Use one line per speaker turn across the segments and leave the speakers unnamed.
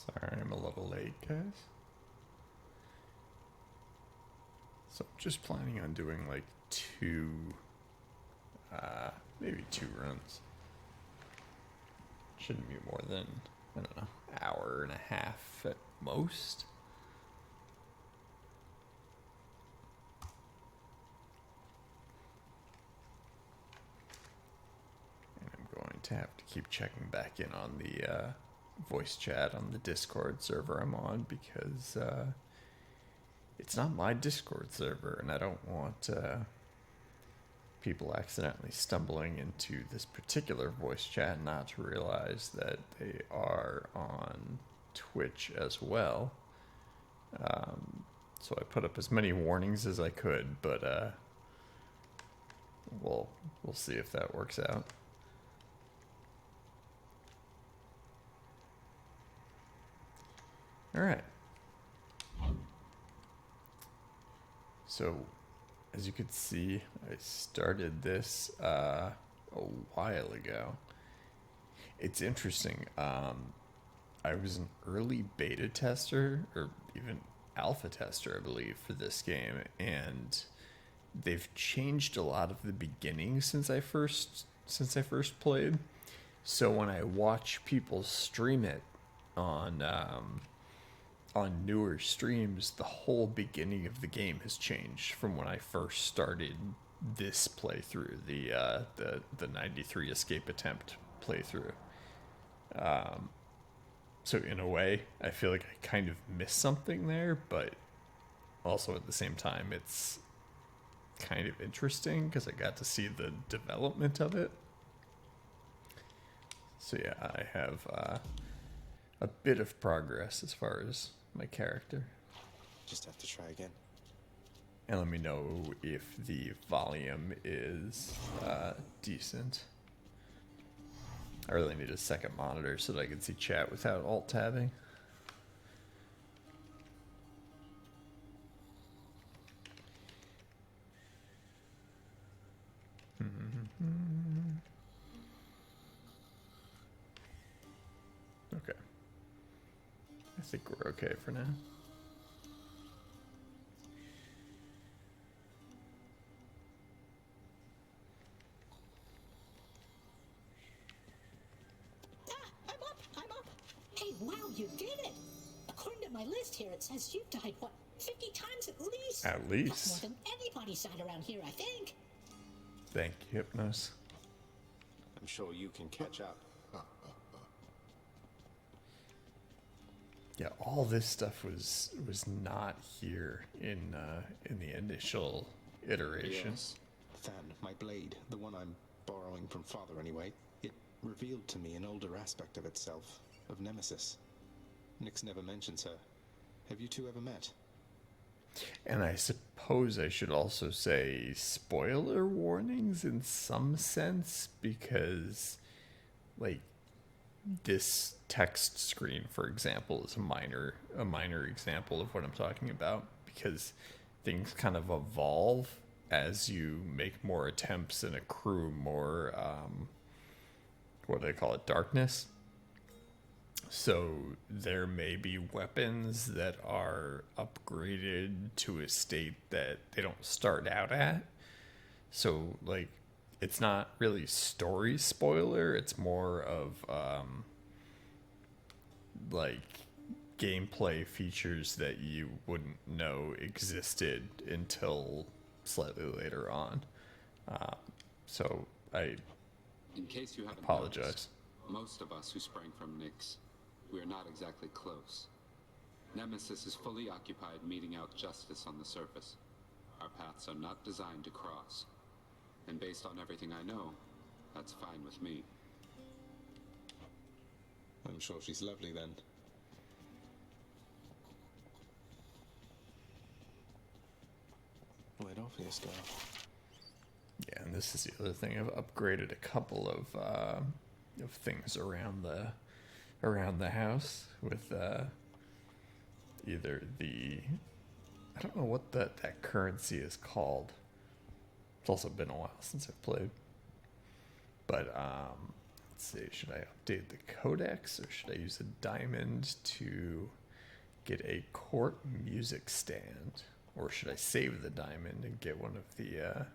Sorry, I'm a little late, guys. So I'm just planning on doing like maybe two runs. Shouldn't be more than, I don't know, hour and a half at most. And I'm going to have to keep checking back in on the voice chat on the Discord server I'm on because it's not my Discord server, and I don't want people accidentally stumbling into this particular voice chat and not to realize that they are on Twitch as well. So I put up as many warnings as I could, but we'll see if that works out. All right. So, as you could see, I started this a while ago. It's interesting. I was an early beta tester, or even alpha tester, I believe, for this game, and they've changed a lot of the beginnings since I first played. So when I watch people stream it on newer streams, the whole beginning of the game has changed from when I first started this playthrough, the 93 escape attempt playthrough. So in a way, I feel like I kind of missed something there, but also at the same time, it's kind of interesting because I got to see the development of it. So yeah, I have a bit of progress as far as my character.
Just have to try again.
And let me know if the volume is decent. I really need a second monitor so that I can see chat without alt-tabbing. Okay. I think we're okay for now.
I'm up. Hey, wow, you did it. According to my list here, it says you've died, 50 times at least?
At least.
That's more than anybody's died around here, I think.
Thank you, Hypnos.
I'm sure you can catch up.
Yeah, all this stuff was not here in the initial iteration.
Yes. Fan, my blade, the one I'm borrowing from Father anyway, it revealed to me an older aspect of itself, of Nemesis. Nyx never mentions her. Have you two ever met?
And I suppose I should also say spoiler warnings in some sense, because, like, this text screen, for example, is a minor example of what I'm talking about, because things kind of evolve as you make more attempts and accrue more, what do they call it, darkness. So there may be weapons that are upgraded to a state that they don't start out at. So, like, it's not really story spoiler. It's more of, like, gameplay features that you wouldn't know existed until slightly later on. So I
In case you haven't
apologize.
noticed, most of us who sprang from Nyx, we are not exactly close. Nemesis is fully occupied meting out justice on the surface. Our paths are not designed to cross. And based on everything I know, that's fine with me.
I'm sure she's lovely then. Right off here, Scar.
Yeah, and this is the other thing. I've upgraded a couple of things around the house with either the, I don't know what that currency is called. It's also been a while since I've played, but Let's see, should I update the codex or should I use a diamond to get a court music stand? Or should I save the diamond and get one of the,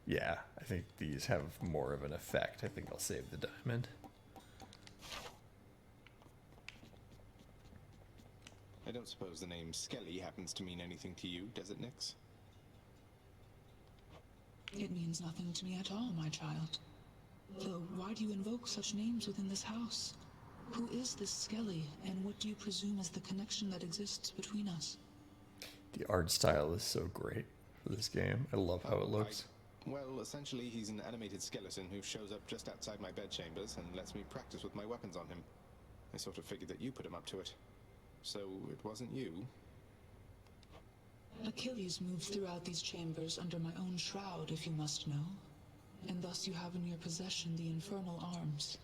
yeah, I think these have more of an effect. I think I'll save the diamond.
I don't suppose the name Skelly happens to mean anything to you, does it, Nix?
It means nothing to me at all, my child. Though, why do you invoke such names within this house? Who is this Skelly, and what do you presume is the connection that exists between us?
The art style is so great for this game. I love how it looks.
Well, essentially, he's an animated skeleton who shows up just outside my bedchambers and lets me practice with my weapons on him. I sort of figured that you put him up to it. So, it wasn't you?
Achilles moves throughout these chambers under my own shroud, if you must know. And thus you have in your possession the infernal arms.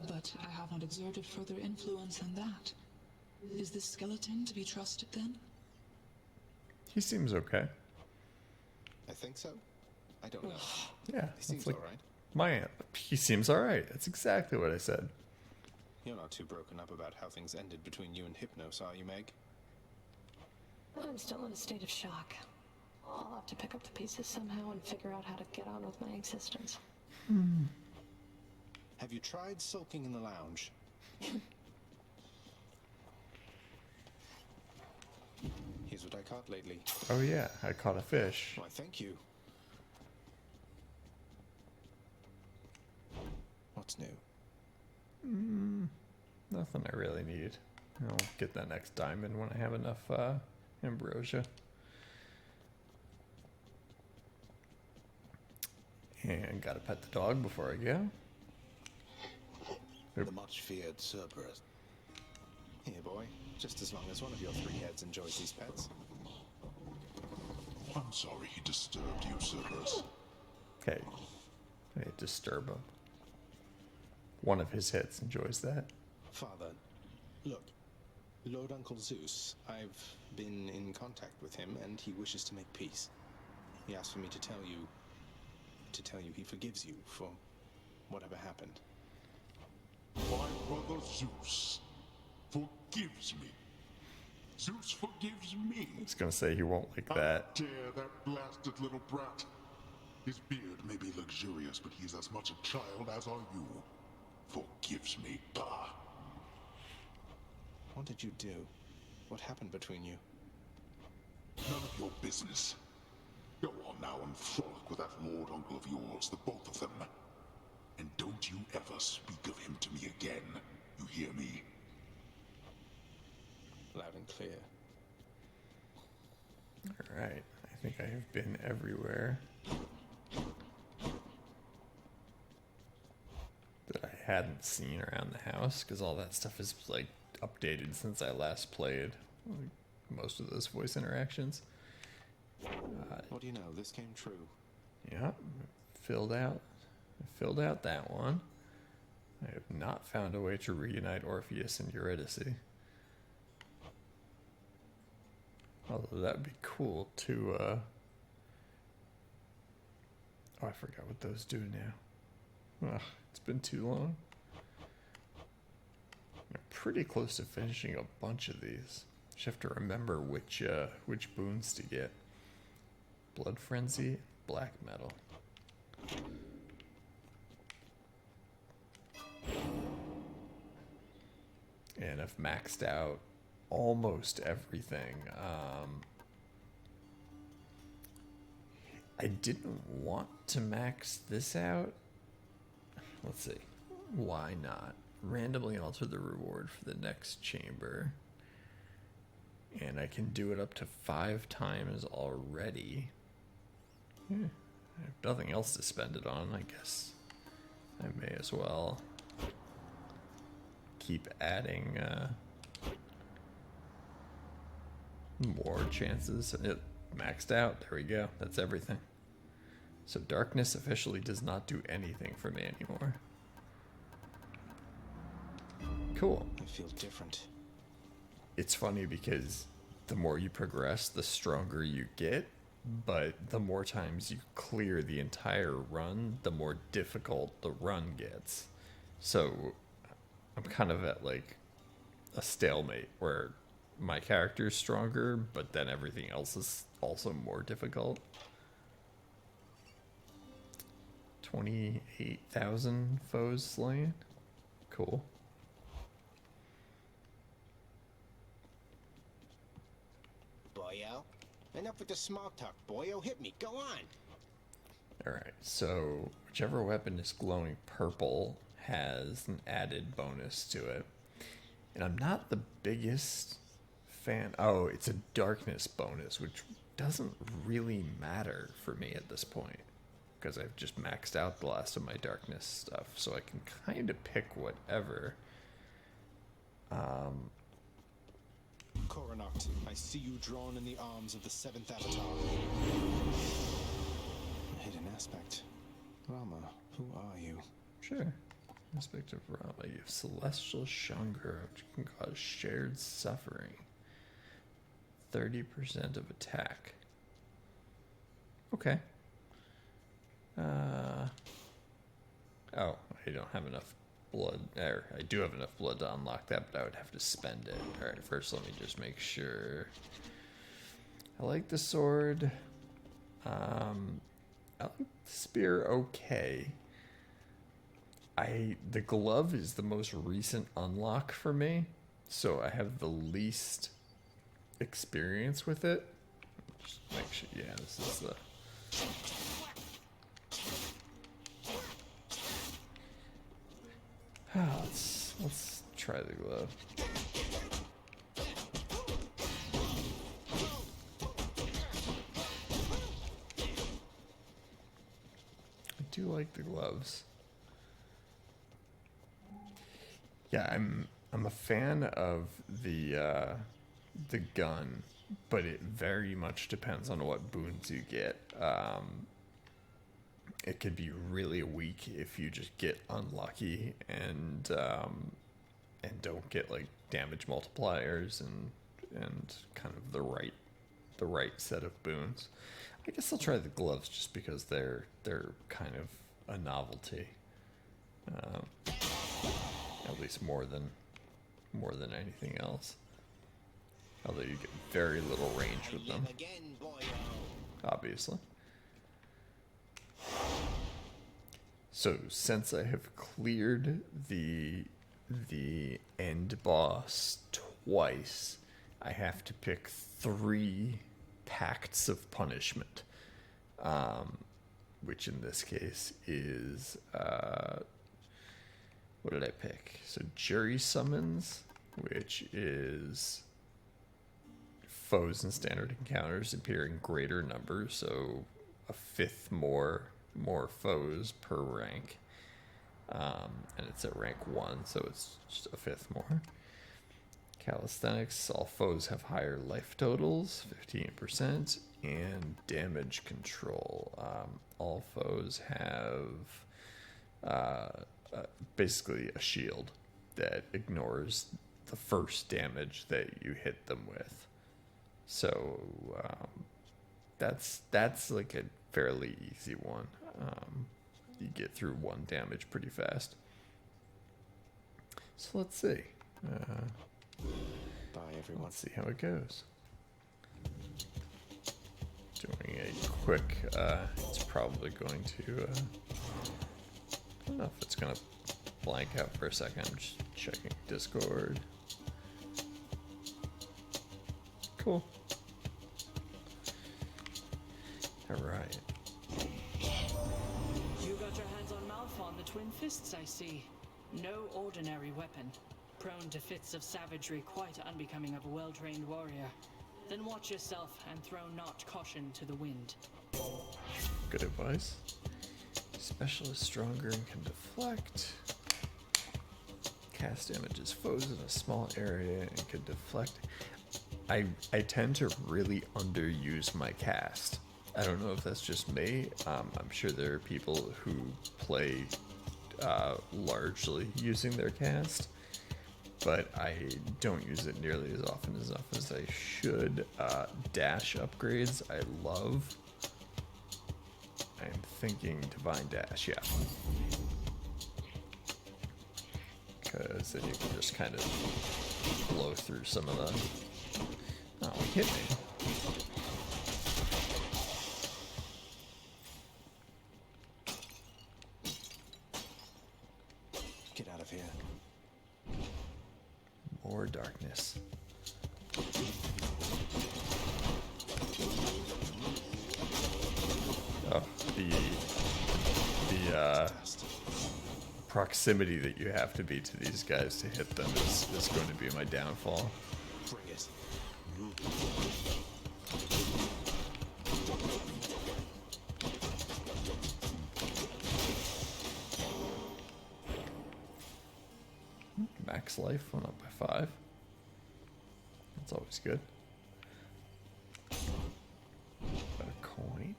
But I have not exerted further influence than that. Is this skeleton to be trusted, then?
He seems okay.
I think so. I don't know.
Yeah,
He seems
like
alright.
my aunt. He seems alright. That's exactly what I said.
You're not too broken up about how things ended between you and Hypnos, are you, Meg?
I'm still in a state of shock. I'll have to pick up the pieces somehow and figure out how to get on with my existence.
Have you tried sulking in the lounge? Here's what I caught lately.
Oh yeah, I caught a fish.
Why, thank you. What's new?
Nothing I really need. I'll get that next diamond when I have enough ambrosia. And gotta pet the dog before I go.
The much feared Cerberus.
Here, boy. Just as long as one of your three heads enjoys these pets.
I'm sorry he disturbed you, Cerberus.
Okay. I disturb him. One of his heads enjoys that.
Father, look. Lord Uncle Zeus, I've been in contact with him, and he wishes to make peace. He asked for me to tell you he forgives you for whatever happened.
My brother Zeus forgives me. Zeus forgives me.
I was gonna say he won't like that.
How dare that blasted little brat. His beard may be luxurious, but he's as much a child as are you. Forgives me, bah.
What did you do? What happened between you?
None of your business. Go on now and frolic with that lord uncle of yours, the both of them. And don't you ever speak of him to me again. You hear me?
Loud and clear.
Alright, I think I have been everywhere that I hadn't seen around the house, because all that stuff is like updated since I last played like, most of those voice interactions.
What do you know? This came true.
Yeah, filled out that one. I have not found a way to reunite Orpheus and Eurydice. Although that'd be cool to, oh, I forgot what those do now. Ugh, it's been too long. I'm pretty close to finishing a bunch of these. Just have to remember which boons to get. Blood Frenzy, Black Metal. And I've maxed out almost everything. I didn't want to max this out. Let's see. Why not? Randomly alter the reward for the next chamber. And I can do it up to 5 times already. I have nothing else to spend it on, I guess. I may as well keep adding more chances. It maxed out. There we go. That's everything. So darkness officially does not do anything for me anymore. Cool.
I feel different.
It's funny because the more you progress, the stronger you get. but the more times you clear the entire run, the more difficult the run gets. So I'm kind of at like a stalemate where my character is stronger, but then everything else is also more difficult. 28,000 foes slain. Cool.
Boyo, enough with the small talk, Boyo. Hit me. Go on.
Alright, so whichever weapon is glowing purple has an added bonus to it. And I'm not the biggest fan. Oh, it's a darkness bonus, which doesn't really matter for me at this point, because I've just maxed out the last of my darkness stuff, so I can kind of pick whatever.
Coronact, I see you drawn in the arms of the seventh avatar. A hidden aspect. Rama, who are you?
Sure. Aspect of Rama. You have celestial Shangra, which can cause shared suffering. 30% of attack. Okay. Oh, I don't have enough blood. Or I do have enough blood to unlock that, but I would have to spend it. Alright, first let me just make sure. I like the sword. I like the spear okay. The glove is the most recent unlock for me, so I have the least experience with it. Just make sure, yeah, this is the... let's try the glove. I do like the gloves. Yeah, I'm a fan of the gun, but it very much depends on what boons you get. It could be really weak if you just get unlucky and don't get like damage multipliers and kind of the right set of boons. I guess I'll try the gloves just because they're kind of a novelty. At least more than anything else. Although you get very little range with them, obviously. So since I have cleared the end boss twice, I have to pick 3 pacts of punishment, which in this case is what did I pick? So jury summons, which is foes in standard encounters appear in greater numbers, so a 5th more foes per rank, and it's at rank 1, so it's just a 5th more. Calisthenics, all foes have higher life totals, 15%, and damage control. All foes have basically a shield that ignores the first damage that you hit them with. So that's like a fairly easy one. You get through 1 damage pretty fast. So let's see.
Bye, everyone.
Let's see how it goes. Doing a quick, it's probably going to, I don't know if it's going to blank out for a second. I'm just checking Discord. Cool. Alright.
You got your hands on Malphon, the Twin Fists, I see. No ordinary weapon. Prone to fits of savagery quite unbecoming of a well-trained warrior. Then watch yourself and throw not caution to the wind.
Good advice. Special is stronger and can deflect. Cast damages foes in a small area and can deflect. I tend to really underuse my cast. I don't know if that's just me. I'm sure there are people who play largely using their cast. but I don't use it nearly as often as I should. Dash upgrades, I love. I'm thinking Divine Dash, yeah. Because then you can just kind of blow through some of the... Oh, he hit me.
Get out of here.
More darkness. Oh, the proximity that you have to be to these guys to hit them is going to be my downfall.
Bring it.
Max life went up by 5. That's always good. Got a coin.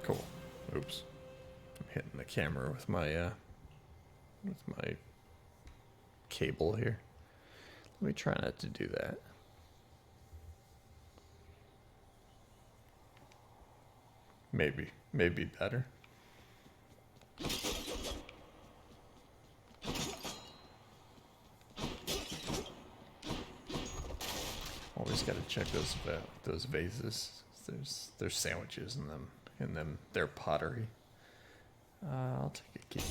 Cool. Oops. I'm hitting the camera with my cable here. Let me try not to do that. Maybe better. Always got to check those vases. There's sandwiches in them. They're pottery. I'll take a key.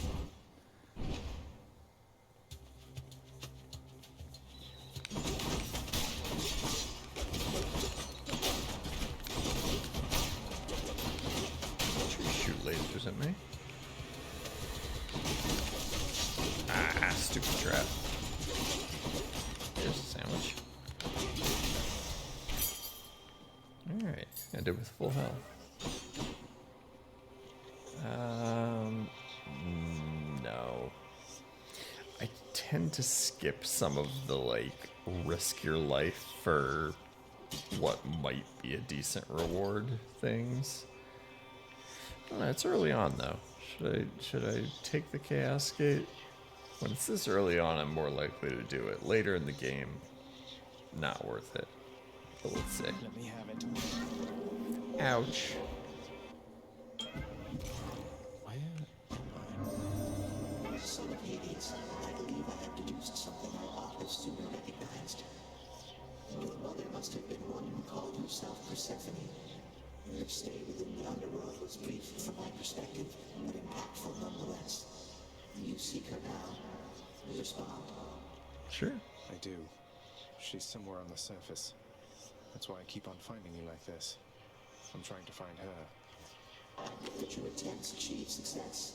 Lasers at me. Ah, stupid trap. There's a sandwich. Alright, ended with full health. No. I tend to skip some of the, like, risk your life for what might be a decent reward things. Oh, it's early on though. Should I take the Chaos Gate? When it's this early on, I'm more likely to do it. Later in the game, not worth it. But let's see.
Let me have it.
Ouch.
Son of Hades, I believe I have deduced something I ought have sooner recognized. Your mother must have been one who called herself Persephone. Her stay within the underworld was brief from my perspective, but impactful nonetheless. You seek her now. Respond.
Sure.
I do. She's somewhere on the surface. That's why I keep on finding you like this. I'm trying to find her.
I hope that your attempts achieve success.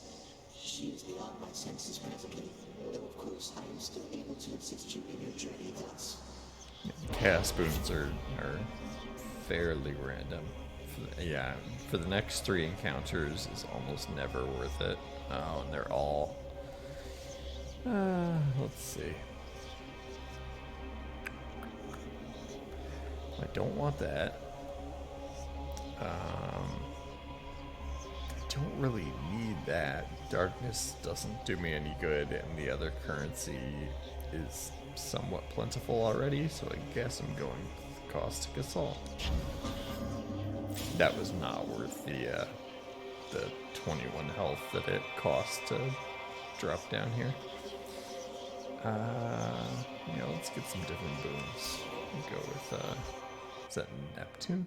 She is beyond my senses presently, though of course I am still able to assist you in your journey thus.
Chaos boons are fairly random. For the next 3 encounters is almost never worth it. Oh, and they're all... let's see. I don't want that. I don't really need that. Darkness doesn't do me any good, and the other currency is somewhat plentiful already, so I guess I'm going with Caustic Assault. That was not worth the 21 health that it cost to drop down here. Let's get some different boons. We'll go with, is that Neptune?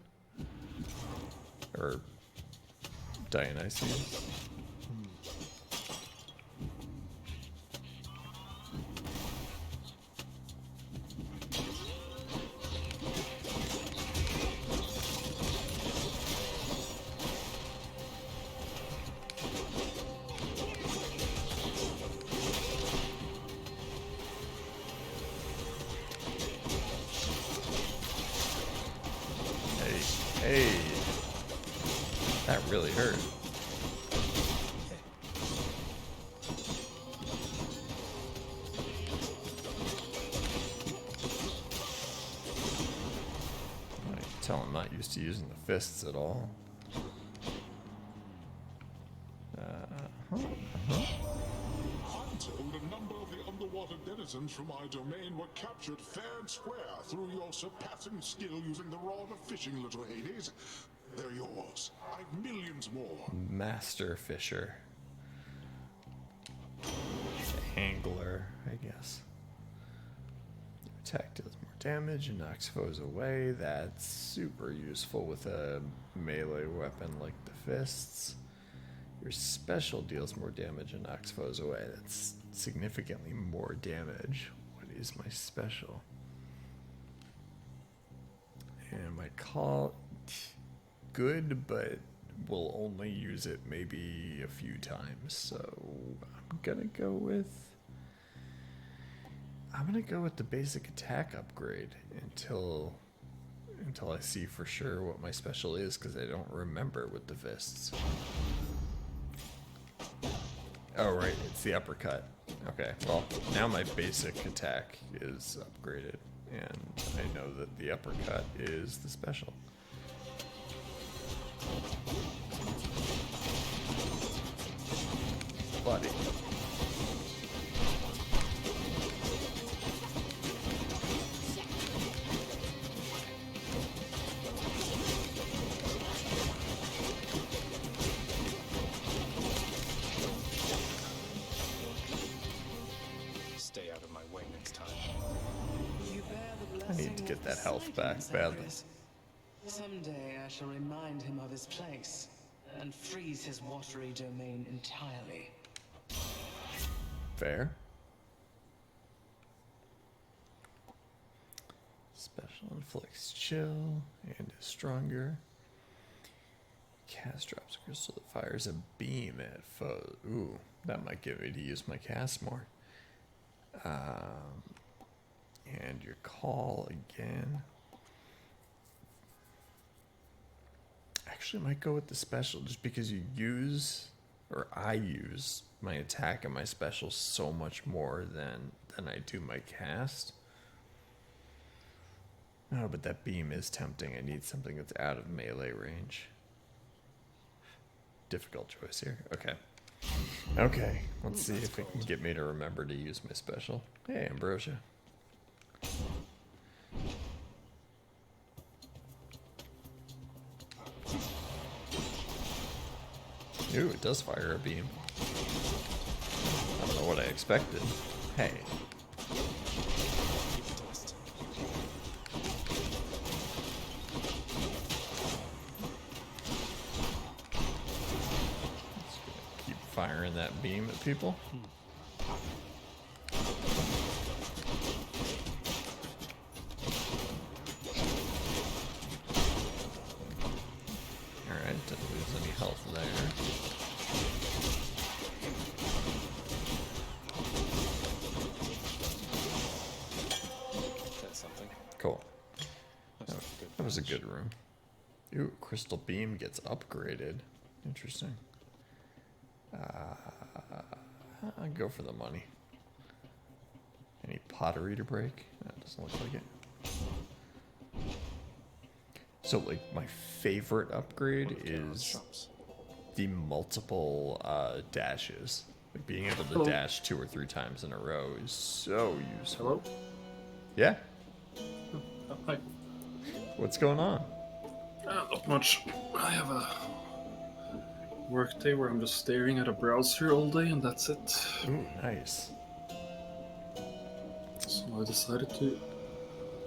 Or Dionysius? Hey, that really hurt. Tell I'm not used to using the fists at all.
I'm told a number of the underwater denizens from my domain were captured fair and square through your surpassing skill using the rod of fishing, little Hades. They're yours. I've millions more.
Master Fisher. Angler, I guess. Attack deals more damage and knocks foes away. That's super useful with a melee weapon like the fists. Your special deals more damage and knocks foes away. That's significantly more damage. What is my special? And my call, good, but we'll only use it maybe a few times. So I'm gonna go with the basic attack upgrade until I see for sure what my special is, because I don't remember with the fists. Oh right, it's the uppercut. Okay, well now my basic attack is upgraded, and I know that the uppercut is the special. Buddy.
Stay out of my way next time.
You bear the
I need
blessing
to get
of
that health back
Poseidon,
badly.
Zagreus. Someday I shall remind him of his place and freeze his watery domain entirely.
Fair. Special inflicts chill and is stronger. Cast drops a crystal that fires a beam at foes. Ooh, that might get me to use my cast more. And your call again. Actually might go with the special just because you use, or I use, my attack and my special so much more than I do my cast. Oh, but that beam is tempting. I need something that's out of melee range. Difficult choice here. Okay. Okay, let's see if it can get me to remember to use my special. Hey, Ambrosia. Ooh, it does fire a beam. I don't know what I expected. Hey. Keep firing that beam at people. Alright, didn't lose any health there.
That's something.
Cool.
That's a good
That was a
match.
good room. Ooh, crystal beam gets upgraded. Interesting. I'll go for the money. Any pottery to break? That doesn't look like it. So, like, my favorite upgrade is
Shops.
the multiple dashes. Like, being able to
Hello.
dash 2 or 3 times in a row is so useful.
Hello?
Yeah?
Oh, hi.
What's going on?
Not much. I have a work day where I'm just staring at a browser all day and that's it.
Ooh, nice.
So I decided to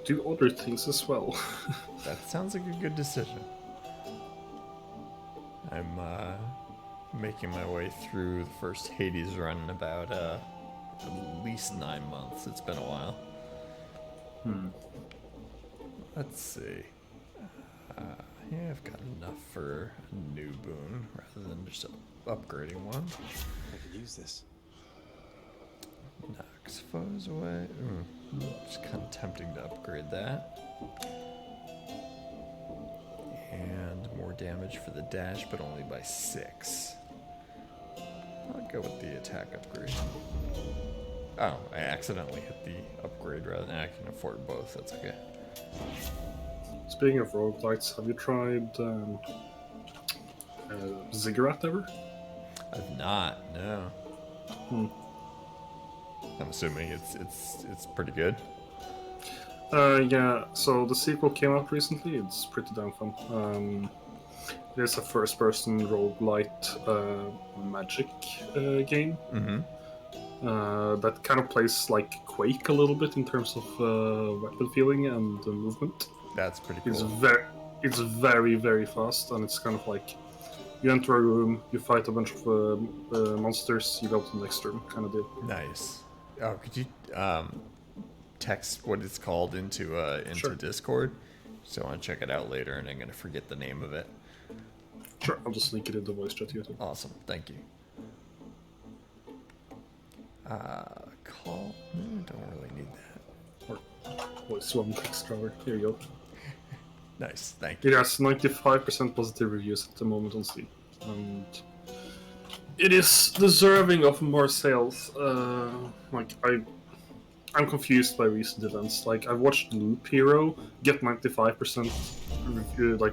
do other things as well.
That sounds like a good decision. I'm making my way through the first Hades run in about at least 9 months. It's been a while. Let's see. Yeah, I've got enough for a new boon rather than just upgrading one.
I could use this.
Knocks foes away. It's kind of tempting to upgrade that. And more damage for the dash, but only by 6. I'll go with the attack upgrade. Oh, I accidentally hit the upgrade rather than I can afford both. That's okay.
It's speaking of roguelites, have you tried Ziggurat ever?
I've not. No. I'm assuming it's pretty good.
Yeah. So the sequel came out recently. It's pretty damn fun. It is a first-person roguelite magic game. That kind of plays like Quake a little bit in terms of weapon feeling and movement.
That's pretty cool.
It's very, very fast, and it's kind of like you enter a room, you fight a bunch of monsters, you go to the next room, kind of deal.
Nice. Oh, could you text what it's called into
Sure.
Discord? So I want to check it out later, and I'm gonna forget the name of it.
Sure, I'll just link it in the voice chat here too.
Awesome, thank you. Call? No, don't really need that.
Or voice one text driver. Here you go.
Nice, thank you.
It has 95% positive reviews at the moment on Steam, and it is deserving of more sales. I'm confused by recent events. Like, I watched Loop Hero get 95%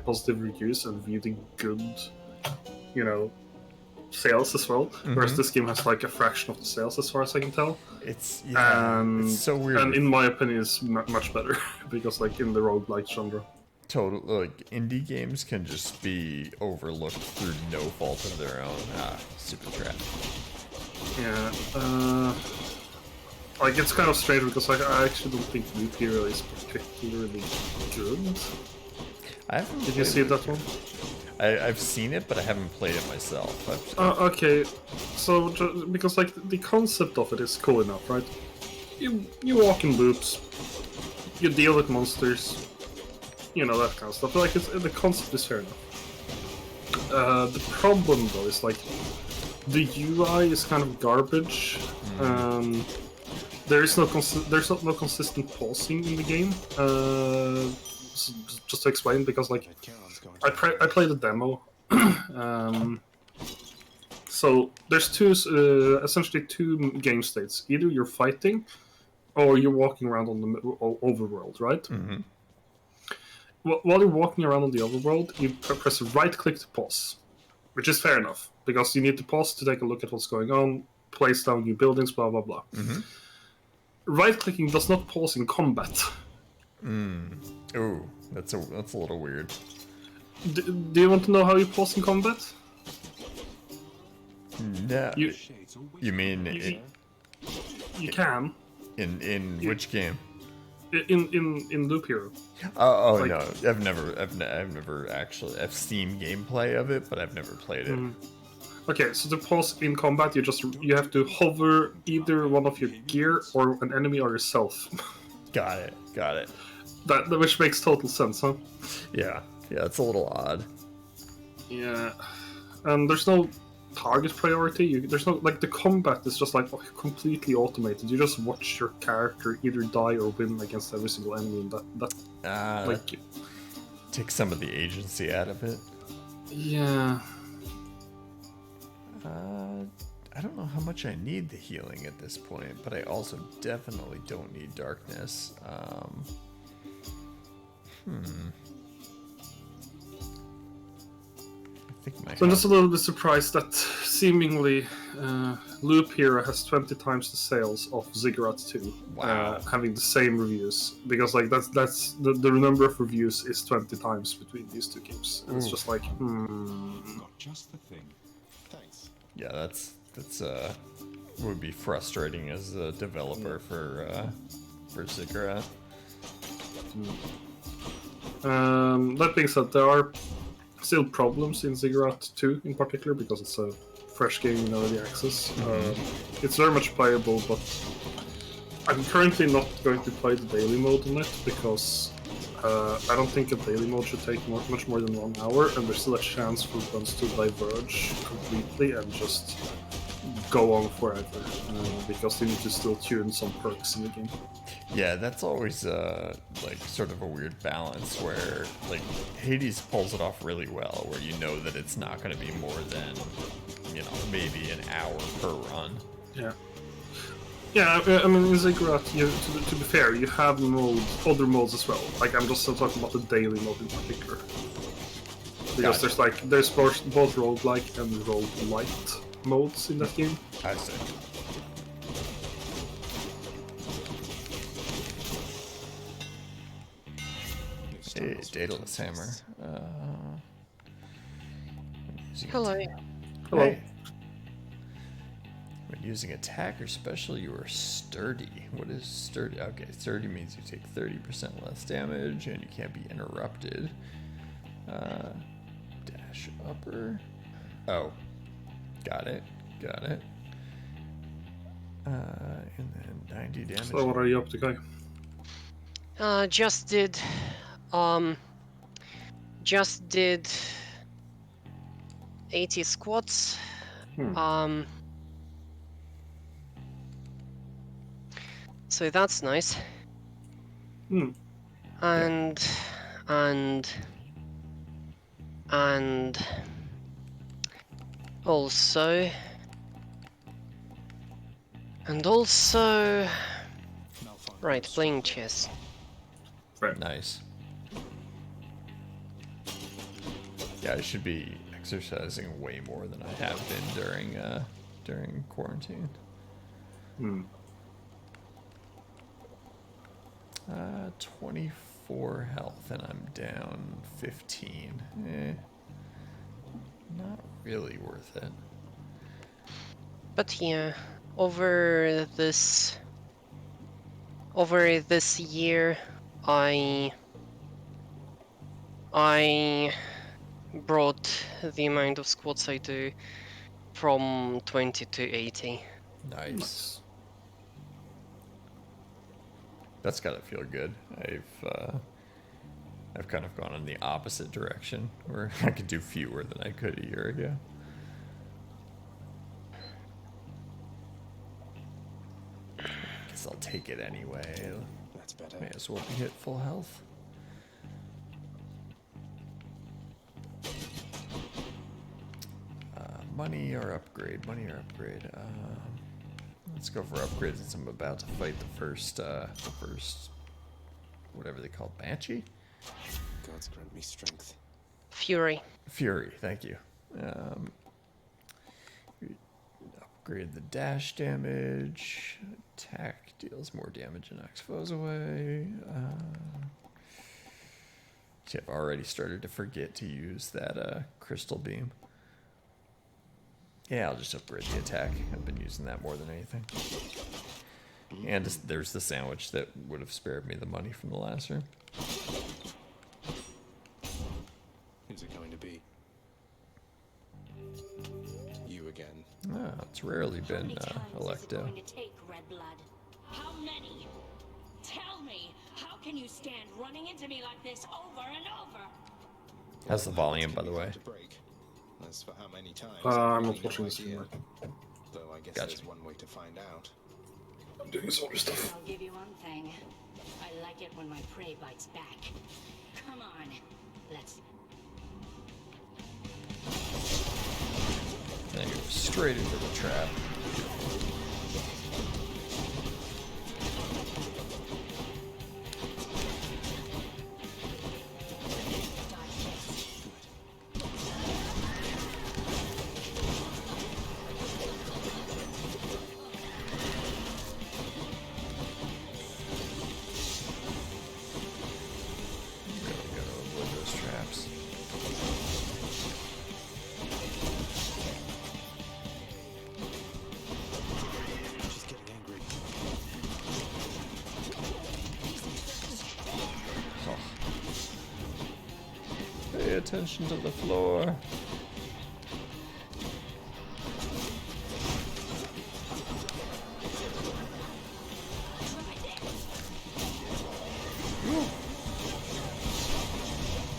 positive reviews and really good, sales as well. Whereas this game has like a fraction of the sales, as far as I can tell.
It's so weird.
And in my opinion, it's much better because like in the roguelike genre.
Total, like, indie games can just be overlooked through no fault of their own. Super trap.
Yeah, like, it's kind of strange because like, I actually don't think Loop Hero is particularly good. Did you see that one?
I've seen it, but I haven't played it myself.
Okay, so because like the concept of it is cool enough, right? You walk in loops, you deal with monsters, that kind of stuff. Like, the concept is fair enough. The problem though is like the UI is kind of garbage. There's no consistent pausing in the game. Just to explain, because like I played the demo. So there's essentially two game states. Either you're fighting, or you're walking around on the overworld, right?
Mm-hmm.
While you're walking around on the overworld, you press right-click to pause, which is fair enough because you need to pause to take a look at what's going on, place down new buildings, blah blah blah.
Mm-hmm.
Right-clicking does not pause in combat.
Ooh, that's a little weird.
Do you want to know how you pause in combat?
No. You mean
you can.
In which game?
In Loop Hero.
Oh
like,
no, I've never actually. I've seen gameplay of it, but I've never played it.
Okay, so to pause in combat, you have to hover either one of your gear or an enemy or yourself.
Got it.
That which makes total sense, huh?
Yeah, it's a little odd.
Yeah, and there's no target priority. There's no, like, the combat is just like completely automated. You just watch your character either die or win against every single enemy, and that
takes some of the agency out of it.
Yeah.
I don't know how much I need the healing at this point, but I also definitely don't need darkness. So
I'm just a little bit surprised that seemingly Loop Hero has 20 times the sales of Ziggurat 2, having the same reviews, because like that's the number of reviews is 20 times between these two games, and it's just like
Not just the thing.
Thanks.
Yeah, that's would be frustrating as a developer for Ziggurat.
That being said, there are still problems in Ziggurat 2 in particular, because it's a fresh game in early access. It's very much playable, but I'm currently not going to play the daily mode on it, because I don't think a daily mode should take much more than 1 hour, and there's still a chance for guns to diverge completely and just go on forever, because you need to still tune some perks in the game.
Yeah, that's always like sort of a weird balance where like Hades pulls it off really well, where you know that it's not going to be more than maybe an hour per run.
Yeah. Yeah, I mean, in Ziggurat, to be fair, you have other modes as well. Like, I'm just talking about the daily mode in particular. Because there's both roguelike and roguelite modes in that game.
I see. Hey, Daedalus Hammer.
Hello.
Hello.
Hey. When using attack or special, you are sturdy. What is sturdy? Okay, sturdy means you take 30% less damage and you can't be interrupted. Dash upper. Oh, got it. And then 90 damage.
So what are you up to, Kai?
Just did 80 squats. So that's nice. And also right, playing chess.
Right.
Nice. Yeah, I should be exercising way more than I have been during quarantine. 24 health and I'm down 15. Not really worth it.
But yeah, over this year, I brought the amount of squats I do from 20 to 80.
Nice. That's gotta feel good. I've kind of gone in the opposite direction, where I could do fewer than I could a year ago. I guess I'll take it anyway.
That's better.
May as well be hit full health. Money or upgrade? Let's go for upgrades since I'm about to fight the first, whatever they call it, Banshee?
Gods grant me strength.
Fury,
thank you. Upgrade the dash damage. Attack deals more damage and knocks foes away. See, I've already started to forget to use that crystal beam. Yeah, I'll just upgrade the attack. I've been using that more than anything. And there's the sandwich that would have spared me the money from the last room.
Who's it going to be? You again.
Oh, it's rarely been Electo.
How many? Tell me, how can you stand running into me like this over and over?
How's the volume, by the way?
As for how many times,
I'm not watching this
idea.
anymore.
Though I guess
Gotcha.
there's one way to find out.
I'm doing this other stuff.
I'll give you one thing. I like it when my prey bites back. Come on, let's...
Then go straight into the trap. Pay attention to the floor.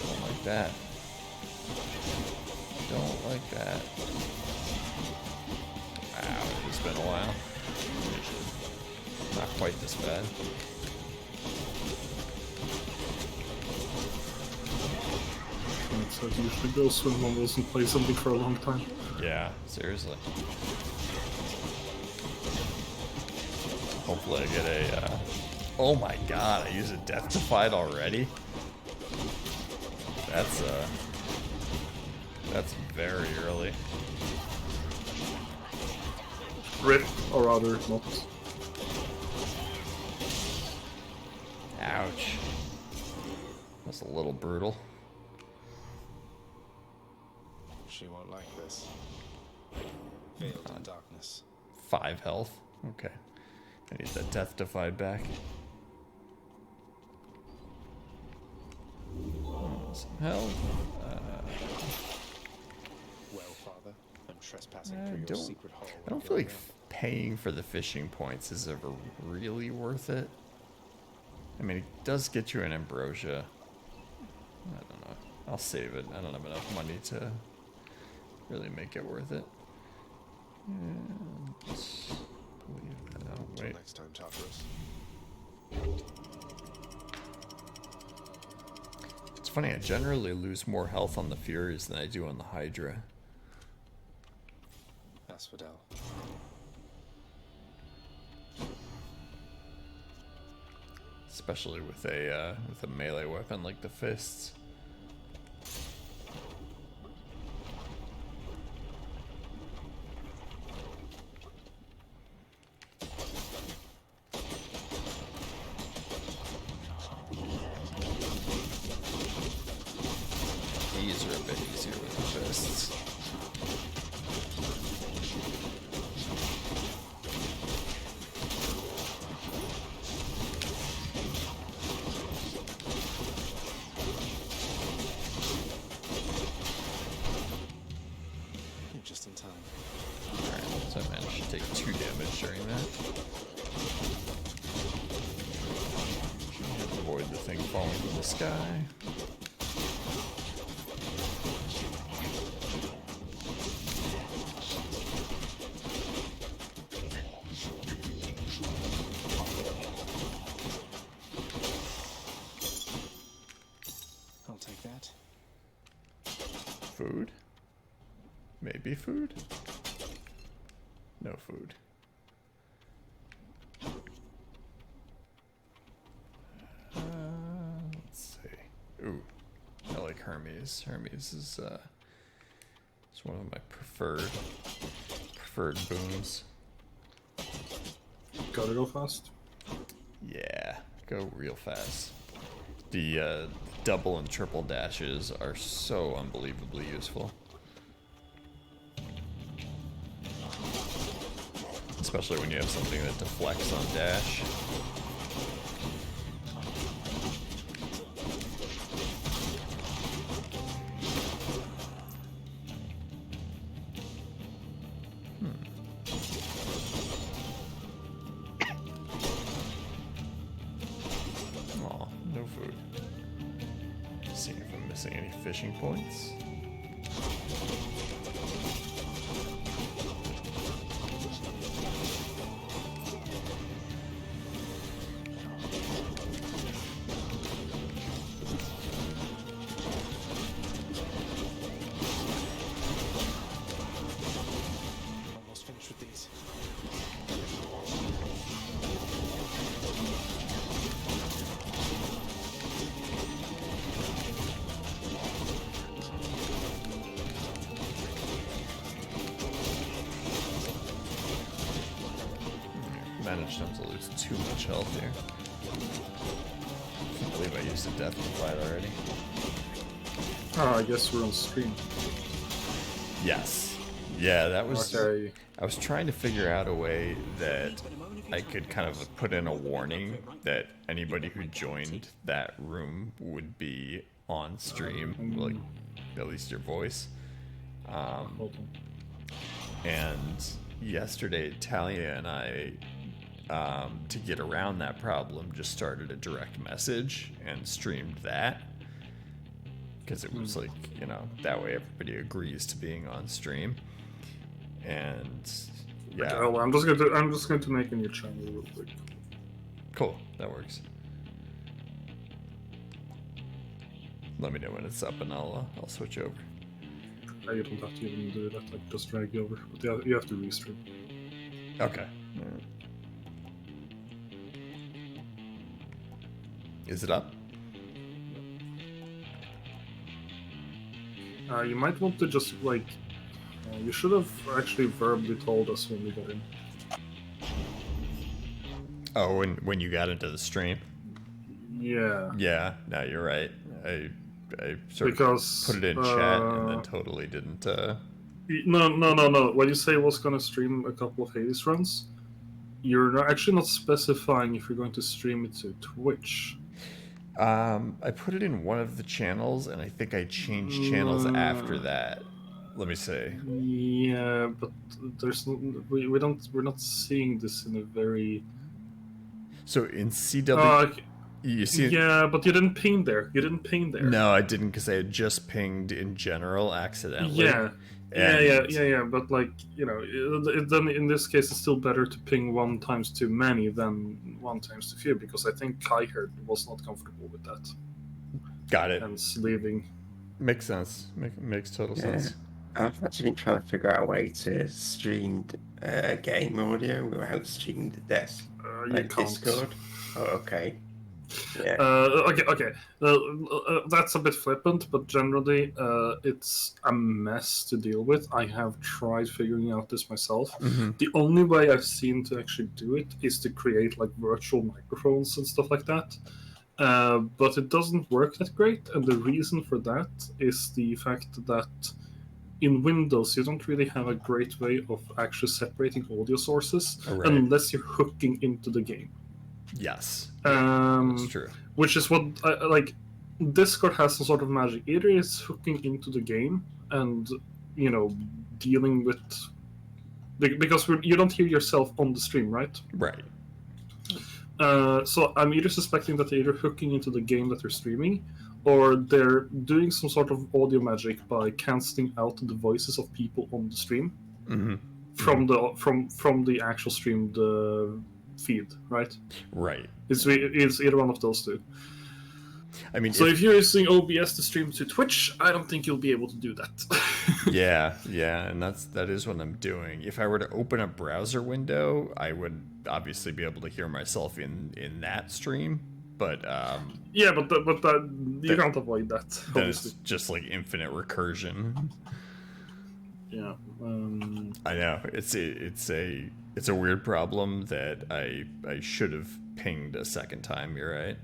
Don't like that. Don't like that. Wow, it's been a while. Not quite this bad.
That's how it usually goes when one doesn't play something for a long time.
Yeah, seriously. Hopefully I get a, oh my god, I use a Death Defied already? That's very early.
Rip, or rather not.
Ouch. That's a little brutal.
She won't like this. Veiled in darkness.
5 health. Okay. I need that Death Defied back. Some health.
Well, Father, I'm trespassing through your secret hole.
I don't feel like paying for the fishing points is ever really worth it. I mean, it does get you an ambrosia. I don't know. I'll save it. I don't have enough money to really make it worth it. And leave that out. Wait.
Next time, Tartarus.
It's funny, I generally lose more health on the Furies than I do on the Hydra.
Asphodel.
Especially with a melee weapon like the fists. These are a bit easier with the fists.
You're just in time.
Alright, so I managed to take 2 damage during that. Avoid the thing falling from the sky.
I'll take that.
Food? Maybe food? No food. Let's see. Ooh, I like Hermes. Hermes is it's one of my preferred boons.
Gotta go fast.
Yeah, go real fast. The double and triple dashes are so unbelievably useful. Especially when you have something that deflects on dash. Aw, no food. Seeing if I'm missing any fishing points.
Almost finished with these.
Managed not to lose too much health here. Can't believe I used a Death Fight already.
Oh, I guess we're on stream.
Yes. Yeah, that was...
Okay.
I was trying to figure out a way that I could kind of put in a warning that anybody who joined that room would be on stream, like at least your voice.
Hold on.
And yesterday, Talia and I, to get around that problem, just started a direct message and streamed that. Because it was like, you know, that way everybody agrees to being on stream. And yeah.
Okay, hold on. I'm just going to make a new channel real quick.
Cool, that works. Let me know when it's up and I'll switch over.
You don't have to even do that, like just drag you over. But yeah, you have to restream.
Okay. Is it up?
You might want to just, like... you should have actually verbally told us when we got in.
Oh, when you got into the stream?
Yeah.
Yeah, no, you're right. I sort of put it in chat and then totally didn't...
No. When you say I was going to stream a couple of Hades runs, you're actually not specifying if you're going to stream it to Twitch.
I put it in one of the channels, and I think I changed channels after that. Let me see.
Yeah, but we're not seeing this in a very...
So in CW... you see it?
Yeah, but you didn't ping there.
No, I didn't, because I had just pinged in general accidentally.
Yeah. Yeah. But, like, you know, then in this case, it's still better to ping 1 times too many than 1 times too few, because I think Kaiher was not comfortable with that.
Got it.
And leaving.
Makes sense. Makes total sense.
I've actually been trying to figure out a way to stream game audio without streaming the desk.
You can't.
Discord. Oh, okay. Yeah.
Okay. That's a bit flippant, but generally, it's a mess to deal with. I have tried figuring out this myself.
Mm-hmm.
The only way I've seen to actually do it is to create like virtual microphones and stuff like that. But it doesn't work that great, and the reason for that is the fact that in Windows you don't really have a great way of actually separating audio sources unless you're hooking into the game.
Yes, that's true.
Which is what like Discord has some sort of magic. Either it's hooking into the game and, you know, dealing with, because you don't hear yourself on the stream, right?
Right.
So I'm either suspecting that they're either hooking into the game that they're streaming, or they're doing some sort of audio magic by canceling out the voices of people on the stream from the actual streamed feed, right?
Right.
It's either one of those two.
I mean,
so if you're using OBS to stream to Twitch, I don't think you'll be able to do that.
yeah, and that is what I'm doing. If I were to open a browser window, I would obviously be able to hear myself in that stream. But
yeah, but you can't avoid that.
Then it's just like infinite recursion.
Yeah,
I know it's a weird problem that I should have pinged a second time. You're right.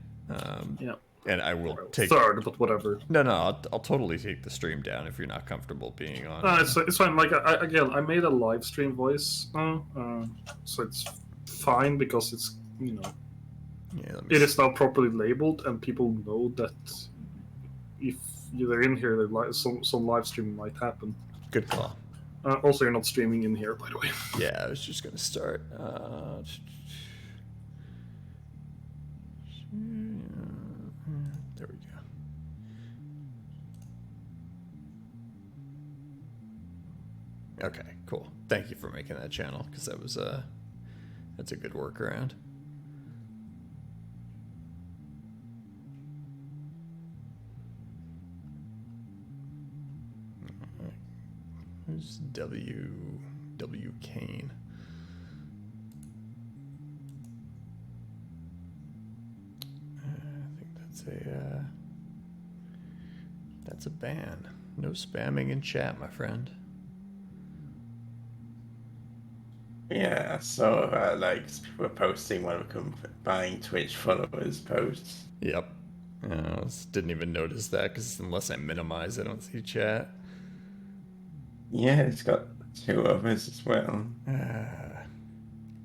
Yeah.
And I will take
third, but whatever.
No, I'll totally take the stream down if you're not comfortable being on.
It's fine. Like I made a live stream voice now, so it's fine because it's, you know, it is now properly labeled, and people know that if you're in here, some live stream might happen.
Good call.
Also, you're not streaming in here, by the way.
Yeah, I was just gonna start. There we go. Okay, cool. Thank you for making that channel, because that's a good workaround. Who's W Kane? I think that's a ban. No spamming in chat, my friend.
Yeah, so like people are posting when we come buying Twitch followers posts.
Yep. Didn't even notice that, because unless I minimize, I don't see chat.
Yeah, it's got 2 others as well.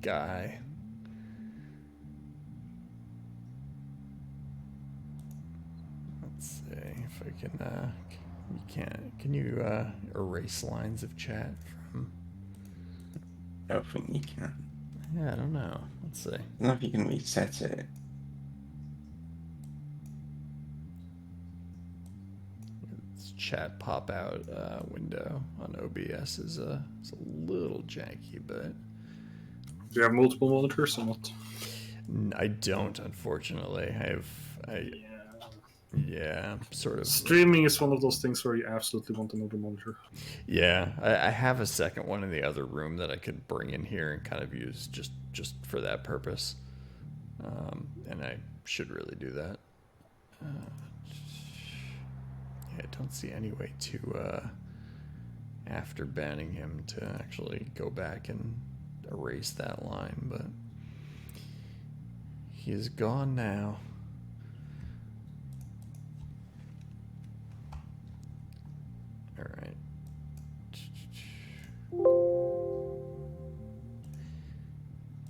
Guy. Let's see if I can. You can't. Can you erase lines of chat from?
I don't think you can.
Yeah, I don't know. Let's see.
I don't know if you can reset it.
Chat pop out window on OBS is a little janky, but
do you have multiple monitors or not?
I don't, unfortunately. Yeah, sort of.
Streaming is one of those things where you absolutely want another monitor.
Yeah, I have a second one in the other room that I could bring in here and kind of use just for that purpose, and I should really do that. Yeah, I don't see any way to, after banning him, to actually go back and erase that line, but he is gone now. Alright.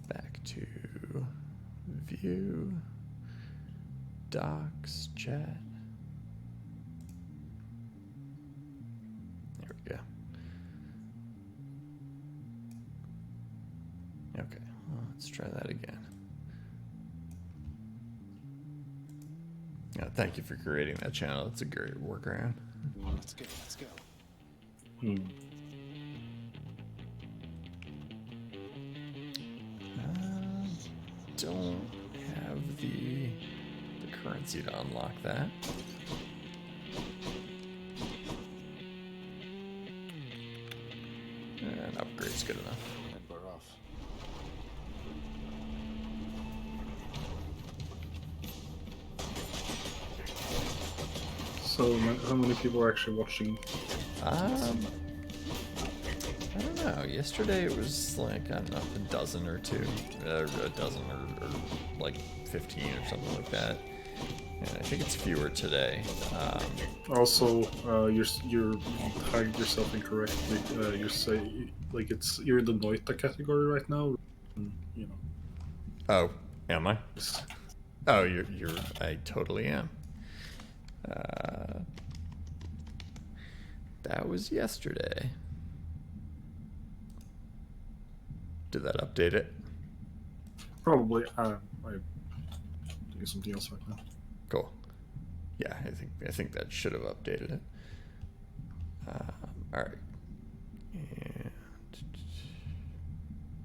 Back to view, docs, chat. There we go. Okay, well, let's try that again. Thank you for creating that channel. It's a great workaround.
Let's go, let's go.
Don't have the currency to unlock that. And upgrade's good enough.
And we're off.
So, how many people are actually watching?
I don't know. Yesterday it was like, I don't know, a dozen or two. A dozen or like 15 or something like that. And I think it's fewer today.
Also, you're tagged yourself incorrectly. You say like you're in the Noita category right now. You know.
Oh, am I? Oh, I totally am. That was yesterday. Did that update it?
Probably. I'm doing something else right now.
Cool. Yeah, I think that should have updated it. All right. And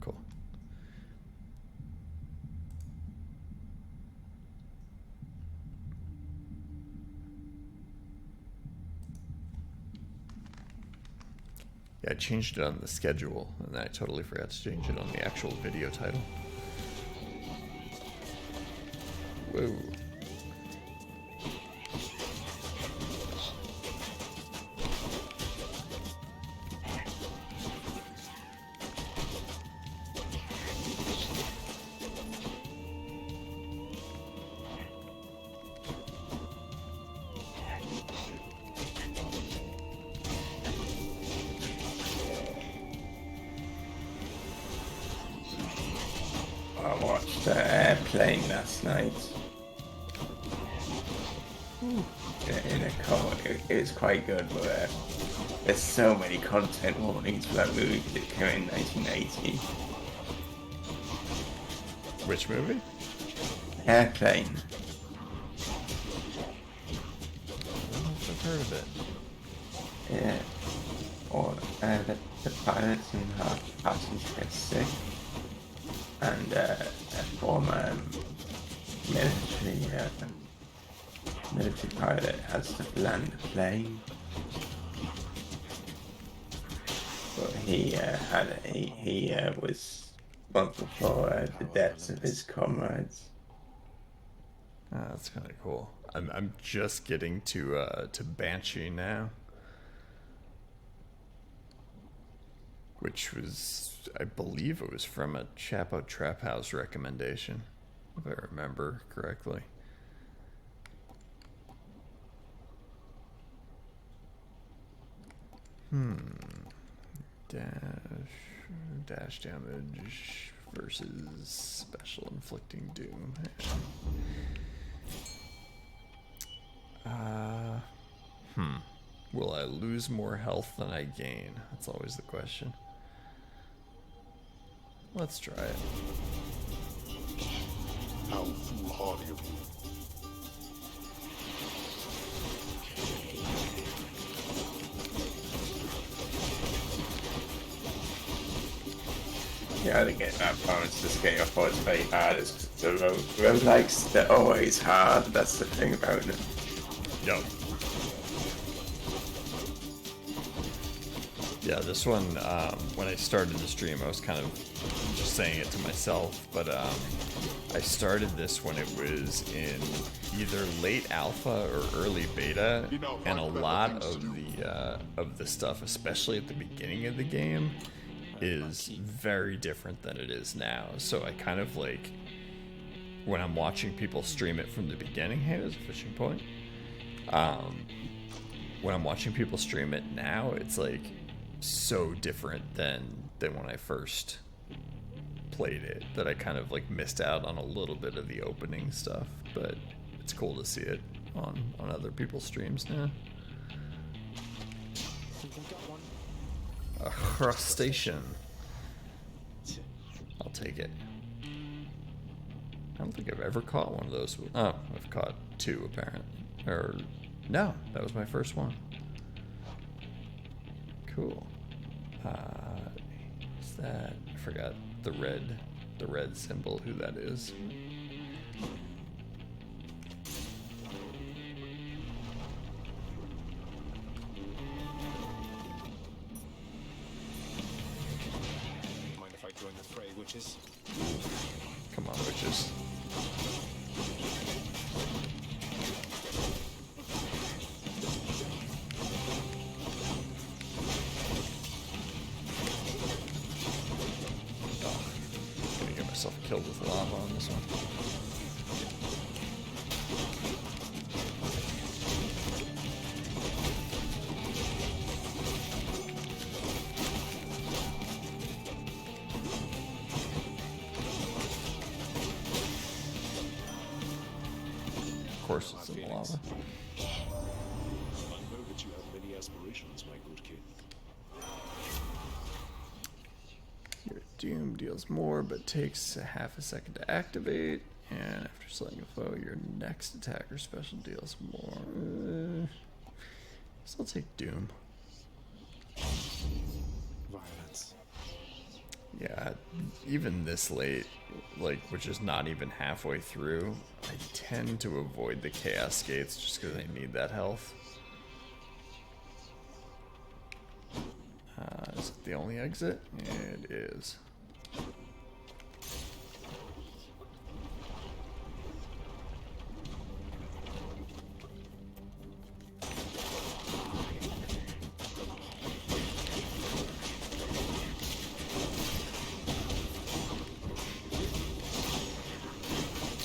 cool. Yeah, I changed it on the schedule, and I totally forgot to change it on the actual video title. Whoa.
I watched Airplane last night. In a car. It was quite good, but there's so many content warnings for that movie because it came out in 1980.
Which movie?
Airplane.
I don't know if I've heard of it.
Yeah. Or the pilots and half passengers get sick. And a former military pilot has to land a plane. But he was responsible for the deaths of his comrades.
That's kind of cool. I'm just getting to Banshee now, which was, I believe it was from a Chapo Trap House recommendation, if I remember correctly. Dash damage versus special inflicting doom. Will I lose more health than I gain? That's always the question. Let's try it.
How foolhardy of you.
Yeah, I didn't get that far into this game. I thought it's very hard. It's the roguelikes, they're always hard. That's the thing about them.
Yo. Yeah, this one, when I started the stream, I was kind of just saying it to myself, but I started this when it was in either late alpha or early beta, and a lot of the stuff, especially at the beginning of the game, is very different than it is now. So I kind of like, when I'm watching people stream it from the beginning, hey, there's a fishing point. When I'm watching people stream it now, it's like so different than when I first played it, that I kind of like missed out on a little bit of the opening stuff, but it's cool to see it on other people's streams now. A crustacean. I'll take it. I don't think I've ever caught one of those. Oh, I've caught 2 apparently. Or no, that was my first one. Cool. What's that? I forgot the red symbol, who that is.
Mind if I join the fray, witches?
Come on, witches. Killed with lava on this one. Of course it's in the lava.
I know that you have many aspirations, my good kid.
Your Doom deals more, but takes a half a second to activate. And after slaying a foe, your next attack or special deals more. So I'll take Doom.
Violence.
Yeah, even this late, like, which is not even halfway through, I tend to avoid the Chaos Gates just because I need that health. Is it the only exit? It is.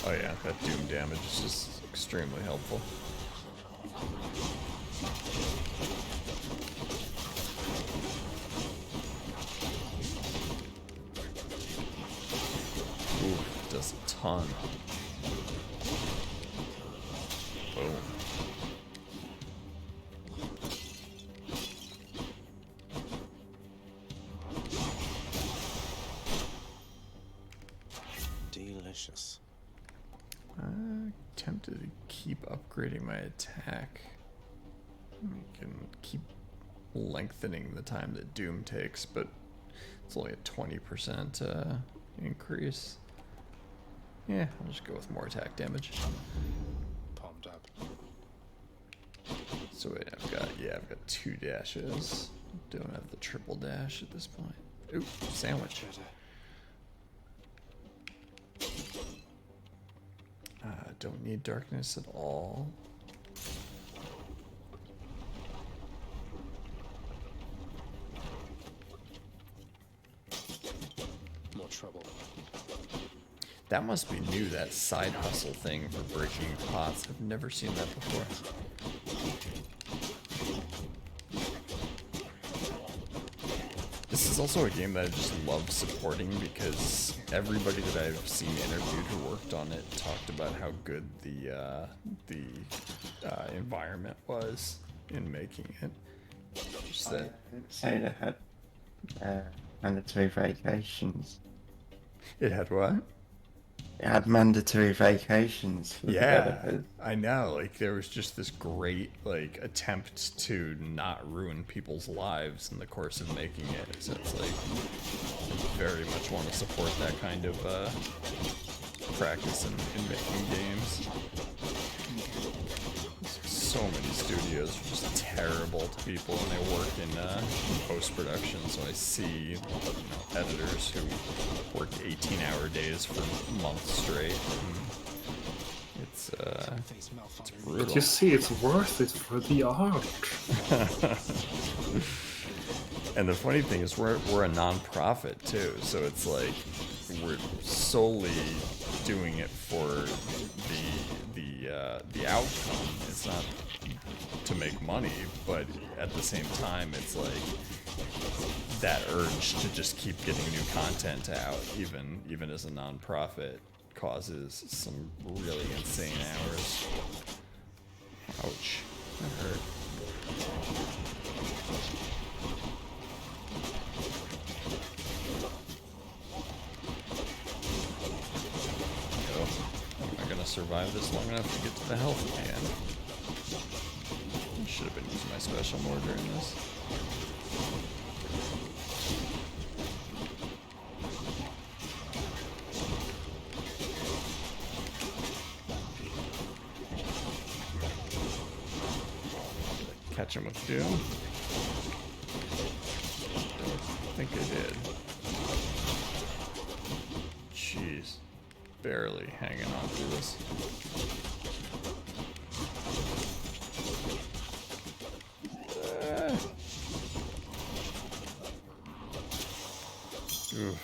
Oh yeah, that Doom damage is just extremely helpful. Ooh, does a ton. Boom.
Delicious.
Tempted to keep upgrading my attack. I can keep lengthening the time that Doom takes, but it's only a 20% increase. Yeah, I'll just go with more attack damage.
Palmed up.
So wait, I've got 2 dashes. Don't have the triple dash at this point. Ooh, sandwich. Don't need darkness at all.
More trouble.
That must be new, that side hustle thing for breaking pots. I've never seen that before. This is also a game that I just love supporting because everybody that I've seen interviewed who worked on it talked about how good the environment was in making it. Just that
say they had mandatory vacations.
It had what?
It had mandatory vacations for developers.
I know. Like, there was just this great, like, attempt to not ruin people's lives in the course of making it. So it's like, I very much want to support that kind of practice in making games. so many studios are just terrible to people when they work in post-production. So I see, editors who work 18-hour days for months straight. It's brutal.
But you see, it's worth it for the art.
And the funny thing is, we're a non-profit too, so it's like we're solely doing it for the outcome. It's not to make money, but at the same time, it's like that urge to just keep getting new content out, even as a non-profit, causes some really insane hours. Ouch, that hurt. Survive this long enough to get to the health can. I should have been using my special more during this. Catch him with Doom? Don't think I did. Jeez. Barely hanging on through this. Oof.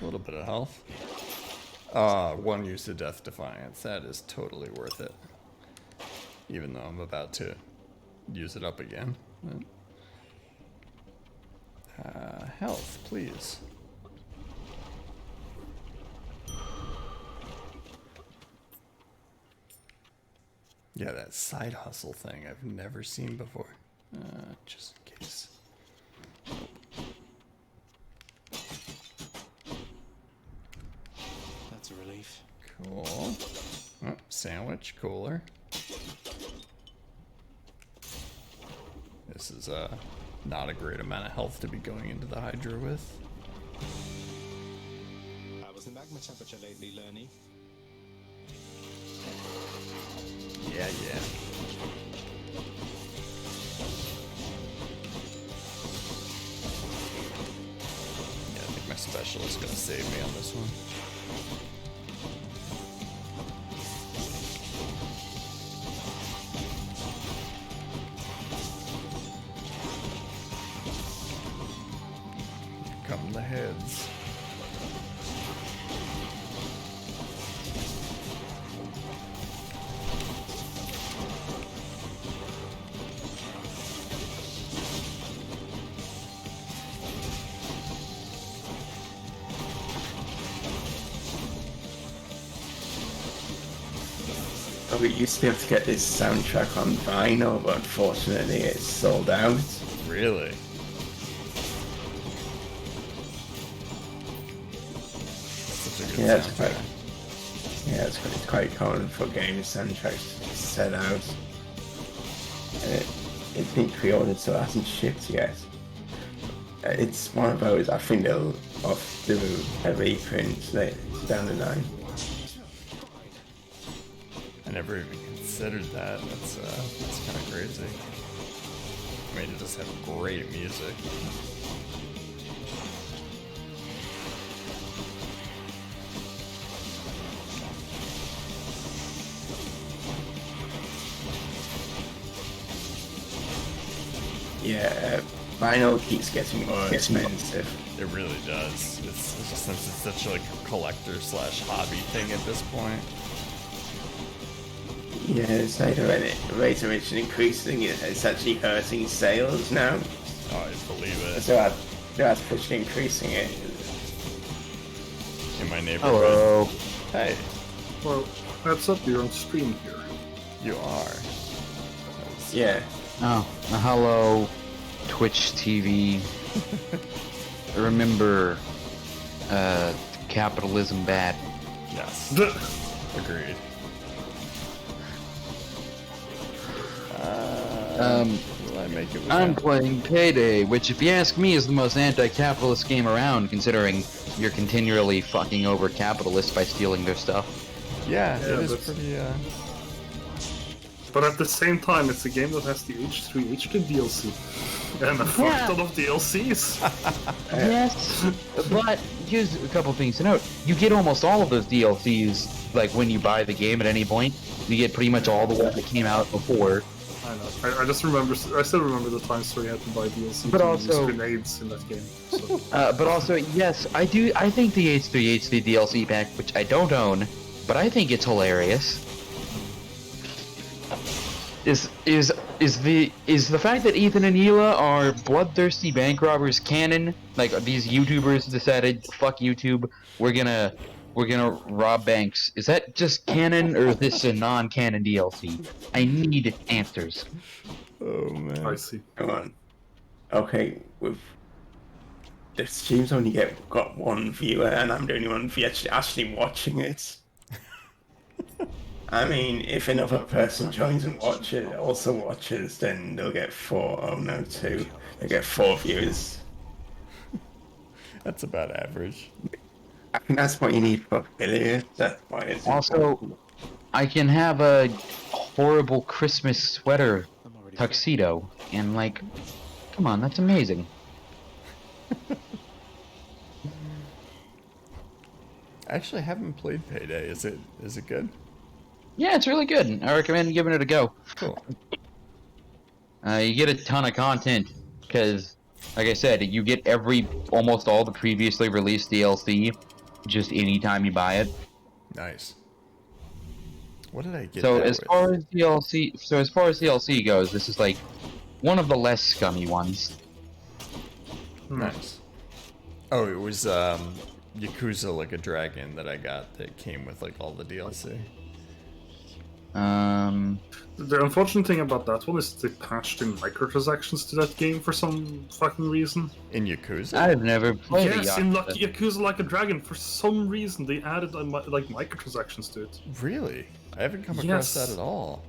A little bit of health. One use of Death Defiance. That is totally worth it. Even though I'm about to use it up again. Health, please. Yeah, that side hustle thing I've never seen before. Just in case.
That's a relief.
Cool. Oh, sandwich, cooler. This is not a great amount of health to be going into the Hydra with.
How was the magma temperature lately, Lerny?
Yeah.
Yeah,
I think my special is gonna save me on this one. Here come the heads.
We used to be able to get this soundtrack on vinyl, but unfortunately it's sold out.
Really?
Yeah, it's quite common for game soundtracks to set out. It's been pre-ordered, so it hasn't shipped yet. It's one of those, I think they'll do a reprint later down the line.
I never even considered that. That's kind of crazy. I mean, it does have great music.
Yeah, vinyl keeps getting more expensive.
It really does. It's just, since it's such like a collector / hobby thing at this point.
Yeah, it's like the rate of which increasing, it's actually hurting sales now.
Oh, I believe it.
So they're pushing increasing it.
In my neighborhood.
Hello.
Hey.
Well, heads up, you're on stream here.
You are.
Yeah.
Oh, hello, Twitch TV. Remember, capitalism bad.
Yes. Agreed. Will I make it
I'm playing Payday, which, if you ask me, is the most anti-capitalist game around, considering you're continually fucking over capitalists by stealing their stuff.
Yeah,
Yeah,
it is
but-
pretty.
But at the same time, it's a game that has the H3 H2 DLC. And a fuck ton of DLCs.
Yes, but here's a couple things to note. You get almost all of those DLCs, like when you buy the game at any point. You get pretty much all the ones that came out before.
I know. I just remember. I still remember the times where you had to buy DLC
But
to
also-
use grenades in that game. So.
But also, yes, I do. I think the H3 DLC pack, which I don't own, but I think it's hilarious. Is the fact that Ethan and Hila are bloodthirsty bank robbers canon? Like these YouTubers decided, fuck YouTube, we're gonna rob banks. Is that just canon, or is this a non-canon DLC? I need answers.
Oh man.
I see.
Come on. Okay, with the streams only got one viewer, and I'm the only one actually watching it. I mean, if another person joins and also watches, then they'll get 4. Oh no, 2. They'll get 4 viewers.
That's about average.
I think that's what you need for affiliate. That's why it's
Also, I can have a horrible Christmas sweater tuxedo, and like, come on, that's amazing.
Actually, I haven't played Payday. Is it good?
Yeah, it's really good. I recommend giving it a go.
Cool.
You get a ton of content, because, like I said, you get almost all the previously released DLC, just anytime you buy it.
Nice. What did I get?
So
that
as
with?
far as DLC goes, this is like one of the less scummy ones.
Nice. Oh, it was Yakuza Like a Dragon that I got that came with like all the DLC.
The unfortunate thing about that one is they patched in microtransactions to that game for some fucking reason.
In Yakuza?
I've never played
Yes,
a
in
Yakuza.
Yakuza Like a Dragon, for some reason they added like microtransactions to it.
Really? I haven't come
Yes.
across that at all.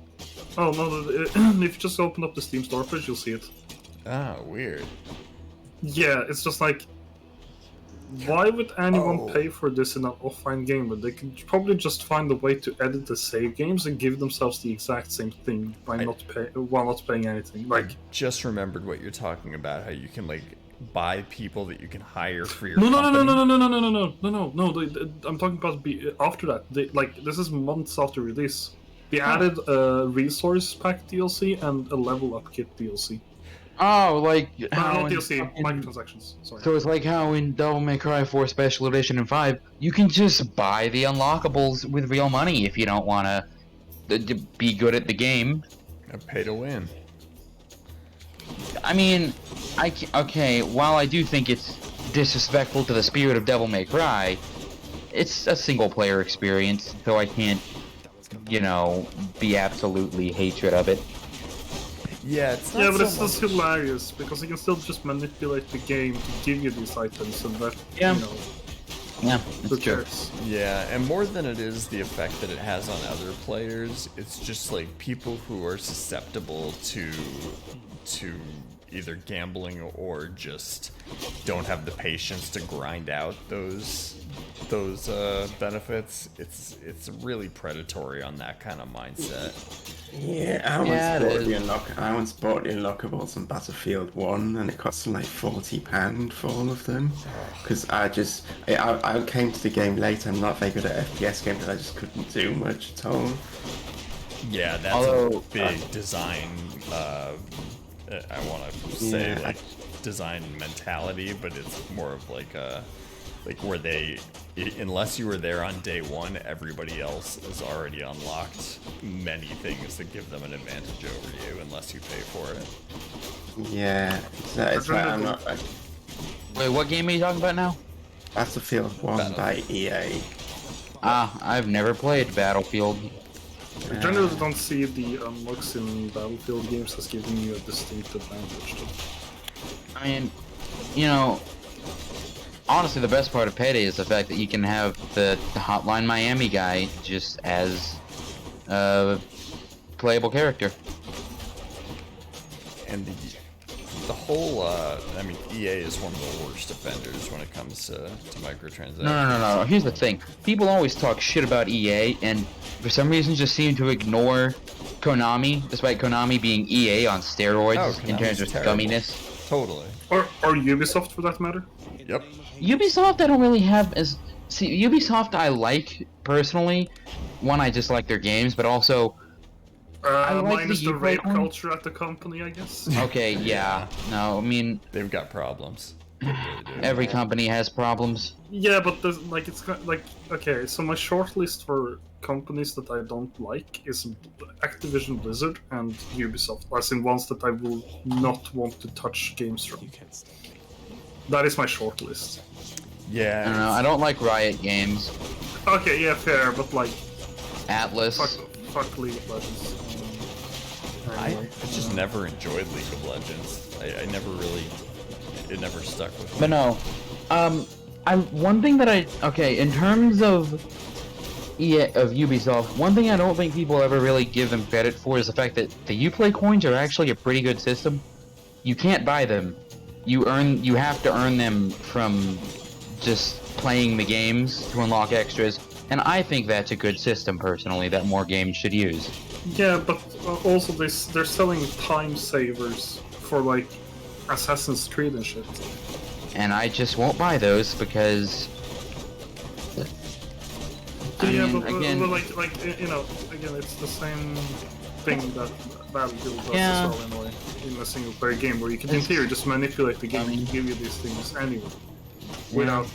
Oh no! If you just open up the Steam store page, you'll see it.
Ah, weird.
Yeah, it's just like, why would anyone pay for this in an offline game when they could probably just find a way to edit the save games and give themselves the exact same thing while not paying anything? Like,
Just remembered what you're talking about. How you can like buy people that you can hire for your
no,
company.
I'm talking about after that. This is months after release. They added a resource pack DLC and a level up kit DLC.
Oh, like how
not
in
DLC,
fucking-
microtransactions. Sorry.
So it's like how in Devil May Cry 4 Special Edition and 5, you can just buy the unlockables with real money if you don't want to be good at the game.
A pay to win.
I mean, okay, while I do think it's disrespectful to the spirit of Devil May Cry, it's a single-player experience, so I can't, be absolutely hatred of it.
Yeah, it's not
Yeah, but
so
it's just hilarious because you can still just manipulate the game to give you these items and that,
Yeah. Yeah,
who
that's true.
cares?
Yeah, and more than it is the effect that it has on other players, it's just like people who are susceptible to either gambling or just don't have the patience to grind out those benefits. It's really predatory on that kind of mindset.
Yeah, I once bought the unlockables on Battlefield 1 and it cost like £40 for all of them. Because I came to the game late, I'm not very good at FPS games, and I just couldn't do much at all.
Yeah, that's a big design, I want to say like design mentality, but it's more of like where unless you were there on day one, everybody else has already unlocked many things that give them an advantage over you unless you pay for it.
Yeah, it's like I'm not.
Wait, what game are you talking about now?
Battlefield 1 by EA.
I've never played Battlefield.
I generally don't see the unlocks in Battlefield games as giving you a distinct advantage.
I mean, honestly, the best part of Payday is the fact that you can have the Hotline Miami guy just as a playable character.
And the whole, I mean, EA is one of the worst offenders when it comes to microtransactions.
No. Here's the thing. People always talk shit about EA, and for some reason just seem to ignore Konami, despite Konami being EA on steroids in terms of scumminess.
Totally.
Or Ubisoft, for that matter.
Yep.
Ubisoft, I don't really have as... See, Ubisoft I like, personally. One, I just like their games, but also... I like
minus the
Uplay
rape
coin.
culture at the company, I guess.
Okay, yeah. No, I mean...
They've got problems. They really do.
Every company has problems.
Yeah, but there's, like, it's like, okay, so my shortlist for companies that I don't like is Activision Blizzard and Ubisoft, as in ones that I will not want to touch games from. That is my shortlist.
Yeah.
I don't know, I don't like Riot Games.
Okay, yeah, fair, but like...
Atlas.
Fuck League of Legends.
I just never enjoyed League of Legends. I never really... It never stuck with me.
But no. One thing that okay, in terms of Ubisoft, one thing I don't think people ever really give them credit for is the fact that the Uplay coins are actually a pretty good system. You can't buy them. You have to earn them from just playing the games to unlock extras, and I think that's a good system personally that more games should use.
Yeah, but also they're selling time savers for like Assassin's Creed and shit.
And I just won't buy those because...
again, you know, again, it's the same thing that Battlefield does as well in a way, in a single player game, where you can in theory just manipulate the game and give you these things anyway, without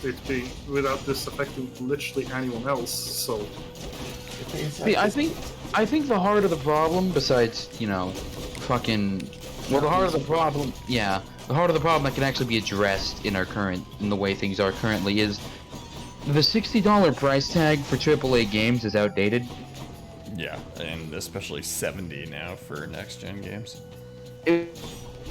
this affecting literally anyone else. So,
see, I think the heart of the problem, besides the heart of the problem, the heart of the problem that can actually be addressed in the way things are currently is the $60 price tag for AAA games is outdated.
Yeah, and especially $70 now for next-gen games.
It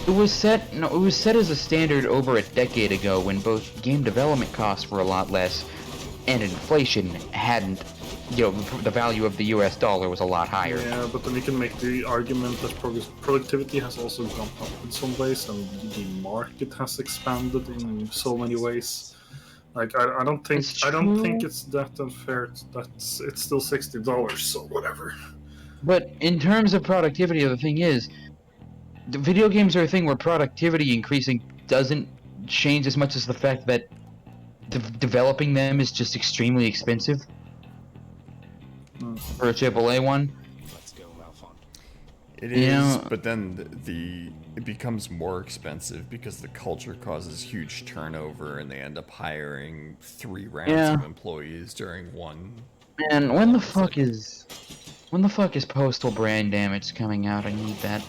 was set as a standard over a decade ago when both game development costs were a lot less and inflation hadn't, the value of the US dollar was a lot higher.
Yeah, but then you can make the argument that productivity has also gone up in some ways, and the market has expanded in so many ways. Like I don't think it's that unfair that it's still $60, so whatever.
But in terms of productivity, the thing is, the video games are a thing where productivity increasing doesn't change as much as the fact that developing them is just extremely expensive for a AAA one.
Let's go, Malphon.
It is, but then it becomes more expensive because the culture causes huge turnover, and they end up hiring 3 rounds of employees during one.
Man, when the fuck is Postal Brand Damage coming out? I need that.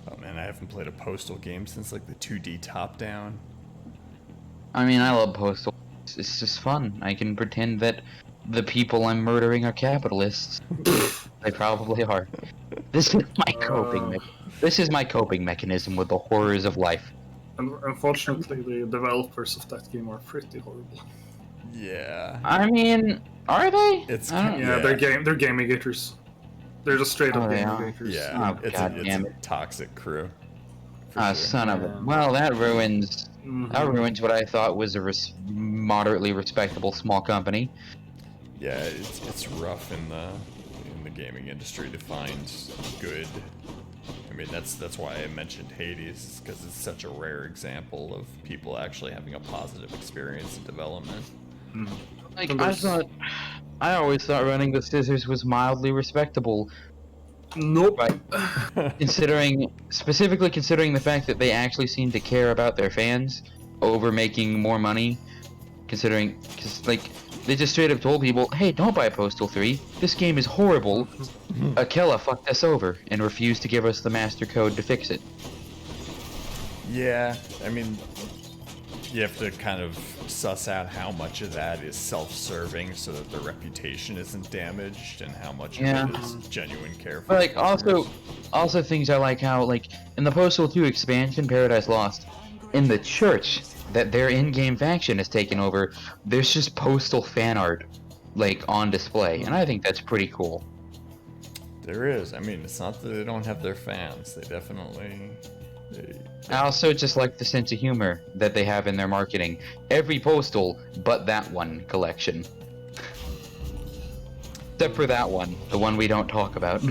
Oh man, I haven't played a Postal game since like the 2D top-down.
I mean, I love Postal. It's just fun. I can pretend that the people I'm murdering are capitalists. They probably are. This is my coping mechanism with the horrors of life.
Unfortunately, the developers of that game are pretty horrible.
Yeah.
I mean, are they?
They're gamigators. They're just straight up gamigators.
Yeah,
Oh,
it's a toxic crew.
Son of a... Well, that ruins what I thought was a moderately respectable small company.
Yeah, it's rough in the gaming industry to find good. I mean, that's why I mentioned Hades, because it's such a rare example of people actually having a positive experience in development.
Like, I always thought Running the Scissors was mildly respectable.
Nope.
Specifically considering the fact that they actually seem to care about their fans over making more money. Because they just straight up told people, hey, don't buy Postal 3. This game is horrible. Akela fucked us over and refused to give us the master code to fix it.
Yeah, I mean, you have to kind of suss out how much of that is self-serving so that the reputation isn't damaged, and how much of it is genuine care for
But also things I like how, in the Postal 2 expansion, Paradise Lost, in the church that their in-game faction has taken over, there's just Postal fan art, on display, and I think that's pretty cool.
There is. I mean, it's not that they don't have their fans. They definitely
I also just like the sense of humor that they have in their marketing. Every Postal, but that one collection. Except for that one, the one we don't talk about.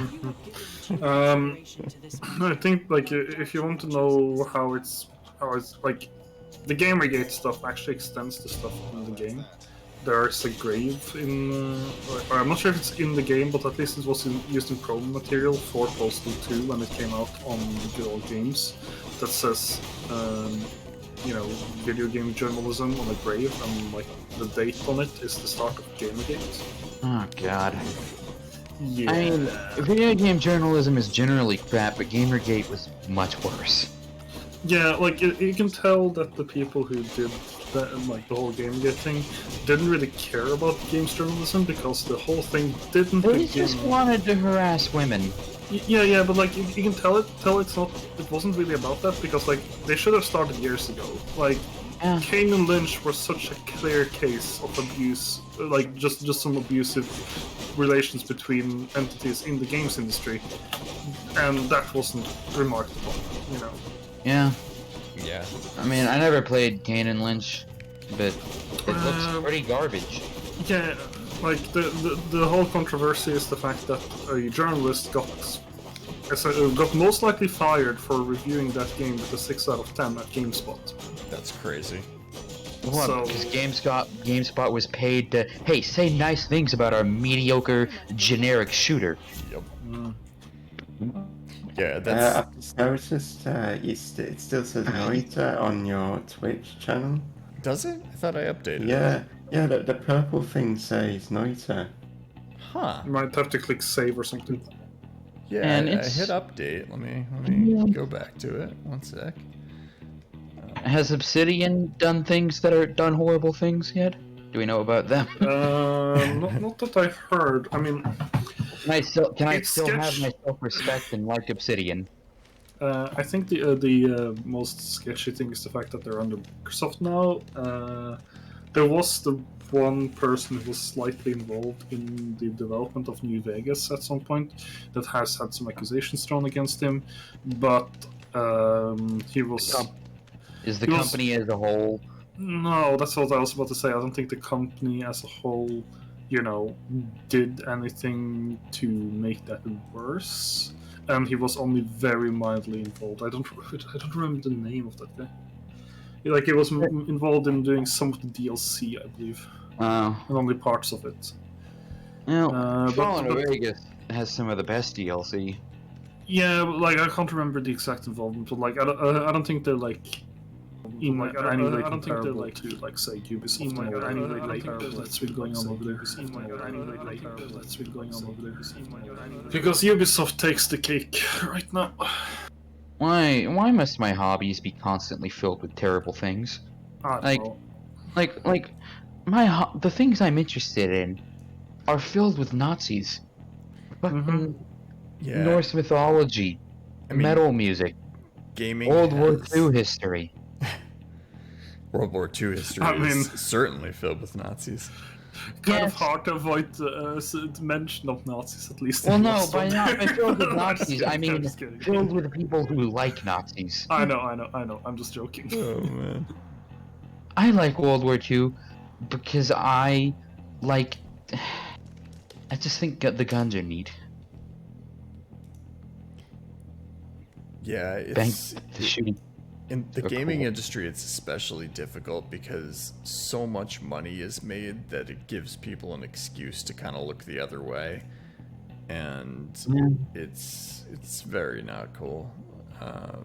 I think like if you want to know how it's like the Gamergate stuff actually extends to stuff in the game. There's a grave in, or I'm not sure if it's in the game, but at least it was used in promo material for Postal 2 when it came out on Good Old Games. That says, video game journalism on a grave, and like the date on it is the start of Gamergate.
Oh god.
Yeah.
I mean, video game journalism is generally crap, but Gamergate was much worse.
Yeah, like you can tell that the people who did that, like the whole Gamergate thing, didn't really care about games journalism because the whole thing didn't.
They just wanted to harass women.
Yeah, but like you can tell it's not. It wasn't really about that because like they should have started years ago. Like Kane and Lynch were such a clear case of abuse, like just some abusive relations between entities in the games industry, and that wasn't remarked upon, you know.
Yeah.
Yeah.
I mean, I never played Kane and Lynch, but it looks pretty garbage.
Yeah, like the whole controversy is the fact that a journalist got most likely fired for reviewing that game with a 6 out of 10 at GameSpot.
That's crazy.
What? Because GameSpot was paid to, hey, say nice things about our mediocre generic shooter.
Yep. Yeah, that's.
I've just noticed it still says Noita on your Twitch channel.
Does it? I thought I updated
it.
Yeah,
the purple thing says Noita.
Huh.
You might have to click save or something.
Yeah,
and
I hit update. Let me go back to it. One sec.
Has Obsidian done things that are done horrible things yet? Do we know about them?
Not that I heard. I mean,
can I still have my self-respect and like Obsidian?
I think the most sketchy thing is the fact that they're under Microsoft now. There was the one person who was slightly involved in the development of New Vegas at some point that has had some accusations thrown against him, but he was...
Is the company as a whole?
No, that's what I was about to say. I don't think the company as a whole, did anything to make that worse. And he was only very mildly involved. I don't remember the name of that guy. He was involved in doing some of the DLC, I believe.
Oh.
And only parts of it.
Fallen Vegas has some of the best DLC.
Yeah, but I can't remember the exact involvement. But I don't think they're in any way comparable to say Ubisoft or any way comparable that's been going on over there. Because Ubisoft takes the cake right now.
Why must my hobbies be constantly filled with terrible things? The things I'm interested in are filled with Nazis. Fucking Norse mythology, metal music,
gaming,
World War II history.
World War II history is certainly filled with Nazis.
Kind of hard to avoid the mention of Nazis, at least.
Well, no, by filled with Nazis, I mean filled with people who like Nazis.
I know. I'm just joking.
Oh, man.
I like World War II because I just think the guns are neat.
Yeah, it's...
the shooting.
In the gaming industry, it's especially difficult because so much money is made that it gives people an excuse to kind of look the other way, and it's very not cool. I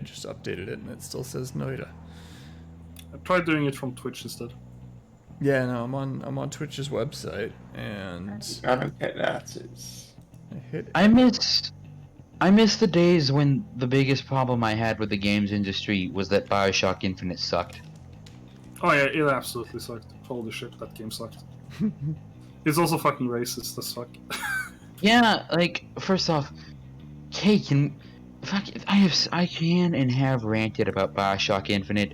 just updated it and it still says Noida.
I tried doing it from Twitch instead.
Yeah, no, I'm on Twitch's website, and
I don't get that.
I miss the days when the biggest problem I had with the games industry was that BioShock Infinite sucked.
Oh yeah, it absolutely sucked. Holy shit, that game sucked. It's also fucking racist as fuck.
Yeah, first off, I can and have ranted about BioShock Infinite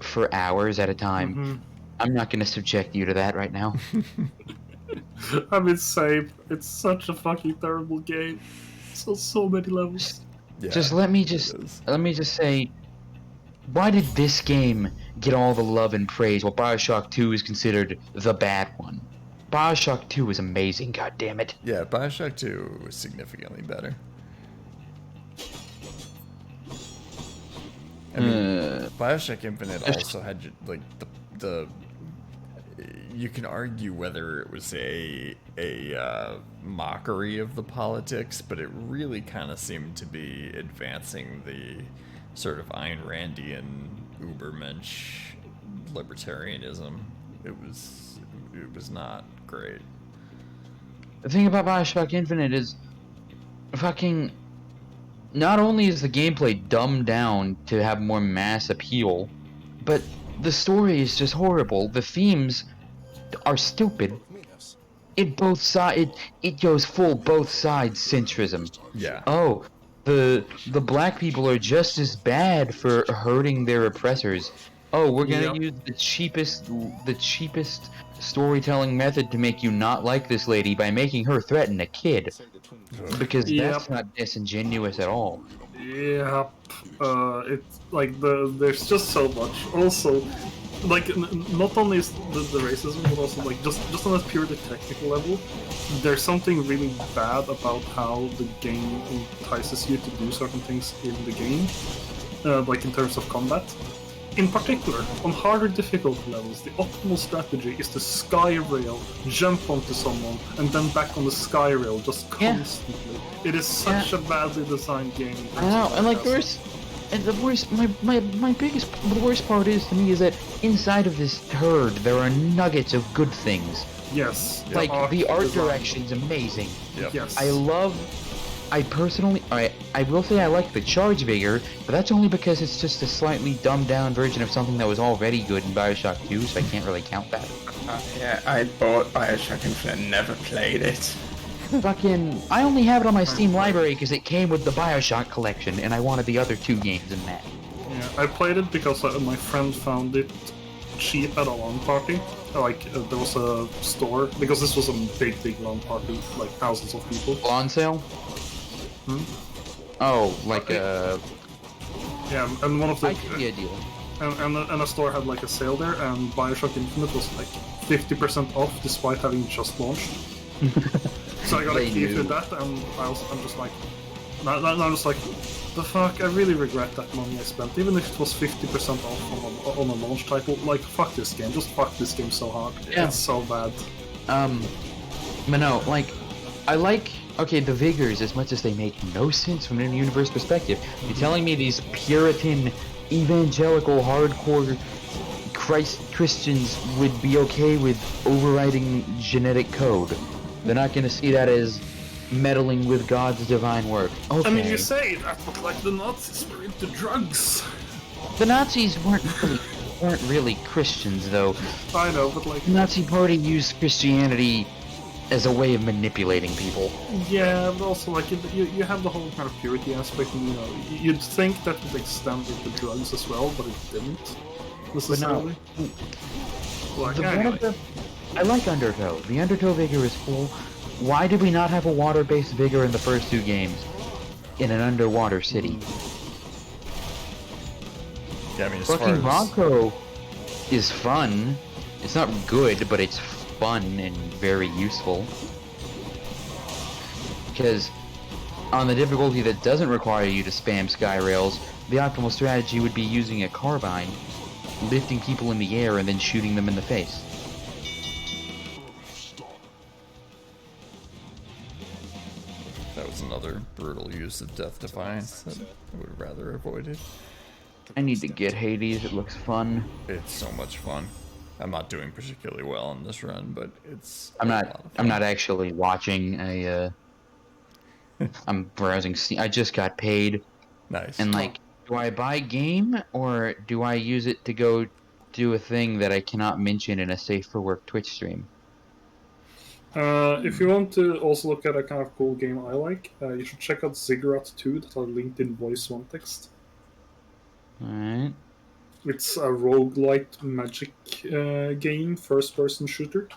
for hours at a time.
Mm-hmm.
I'm not gonna subject you to that right now.
I mean, same. It's such a fucking terrible game. So many levels.
Yeah,
just let me just say, why did this game get all the love and praise while Bioshock 2 is considered the bad one? Bioshock 2 is amazing, god damn it.
Yeah, Bioshock 2 was significantly better. I mean, Bioshock Infinite also had like the you can argue whether it was a mockery of the politics, but it really kind of seemed to be advancing the sort of Ayn Randian Ubermensch libertarianism. It was not great.
The thing about Bioshock Infinite is fucking not only is the gameplay dumbed down to have more mass appeal, but the story is just horrible. The themes are stupid. It goes full both sides centrism.
Yeah.
Oh, the black people are just as bad for hurting their oppressors. Oh, we're gonna use the cheapest storytelling method to make you not like this lady by making her threaten a kid. Because that's not disingenuous at all.
Yeah, it's like there's just so much. Also, like not only is the racism, but also like just on a purely technical level, there's something really bad about how the game entices you to do certain things in the game, like in terms of combat. In particular, on harder difficulty levels, the optimal strategy is to sky rail, jump onto someone, and then back on the sky rail just constantly. It is such a badly designed game.
I know, and like the worst part is to me is that inside of this herd there are nuggets of good things.
Yes.
Like the art direction's amazing.
Yep.
Yes.
I personally, I will say I like the charge vigor, but that's only because it's just a slightly dumbed down version of something that was already good in Bioshock 2, so I can't really count that.
Yeah, I bought Bioshock Infinite, never played it.
Fucking, I only have it on my Steam library because it came with the Bioshock collection, and I wanted the other 2 games in that.
Yeah, I played it because my friend found it cheap at a LAN party. Like, there was a store, because this was a big LAN party, like thousands of people.
LAN sale? Oh, like
yeah, and one of the...
I get the idea.
And a store had like a sale there, and Bioshock Infinite was like 50% off despite having just launched. So I got a key to that, and I'm just like... Now I'm just like, the fuck, I really regret that money I spent, even if it was 50% off on a launch title. Like, fuck this game, just fuck this game so hard.
Yeah.
It's so bad.
But no, like, I like... Okay, the Vigors, as much as they make no sense from an universe perspective, you're telling me these Puritan, evangelical, hardcore Christians would be okay with overriding genetic code. They're not going to see that as meddling with God's divine work. Okay.
I mean, you say that, but like the Nazis were into drugs.
The Nazis weren't really Christians, though.
I know, but like...
The Nazi Party used Christianity as a way of manipulating people.
Yeah, but also like you have the whole kind of purity aspect, and you'd think that would extend into drugs as well, but it didn't necessarily.
But no, I like Undertow. The Undertow vigor is cool. Why did we not have a water-based vigor in the first 2 games in an underwater city?
Yeah, I mean, as
fucking
far as...
Bronco is fun. It's not good, but it's fun and very useful. Because on the difficulty that doesn't require you to spam sky rails, the optimal strategy would be using a carbine, lifting people in the air, and then shooting them in the face.
That was another brutal use of Death Defiance that I would have rather avoided.
I need to get Hades, it looks fun.
It's so much fun. I'm not doing particularly well on this run, but it's
I'm not actually watching. I'm browsing Steam. I just got paid.
Nice.
And like, do I buy game or do I use it to go do a thing that I cannot mention in a safe for work Twitch stream?
If you want to also look at a kind of cool game I like, you should check out Ziggurat 2 that are linked in voice one text.
Alright.
It's a roguelite magic game, first-person shooter.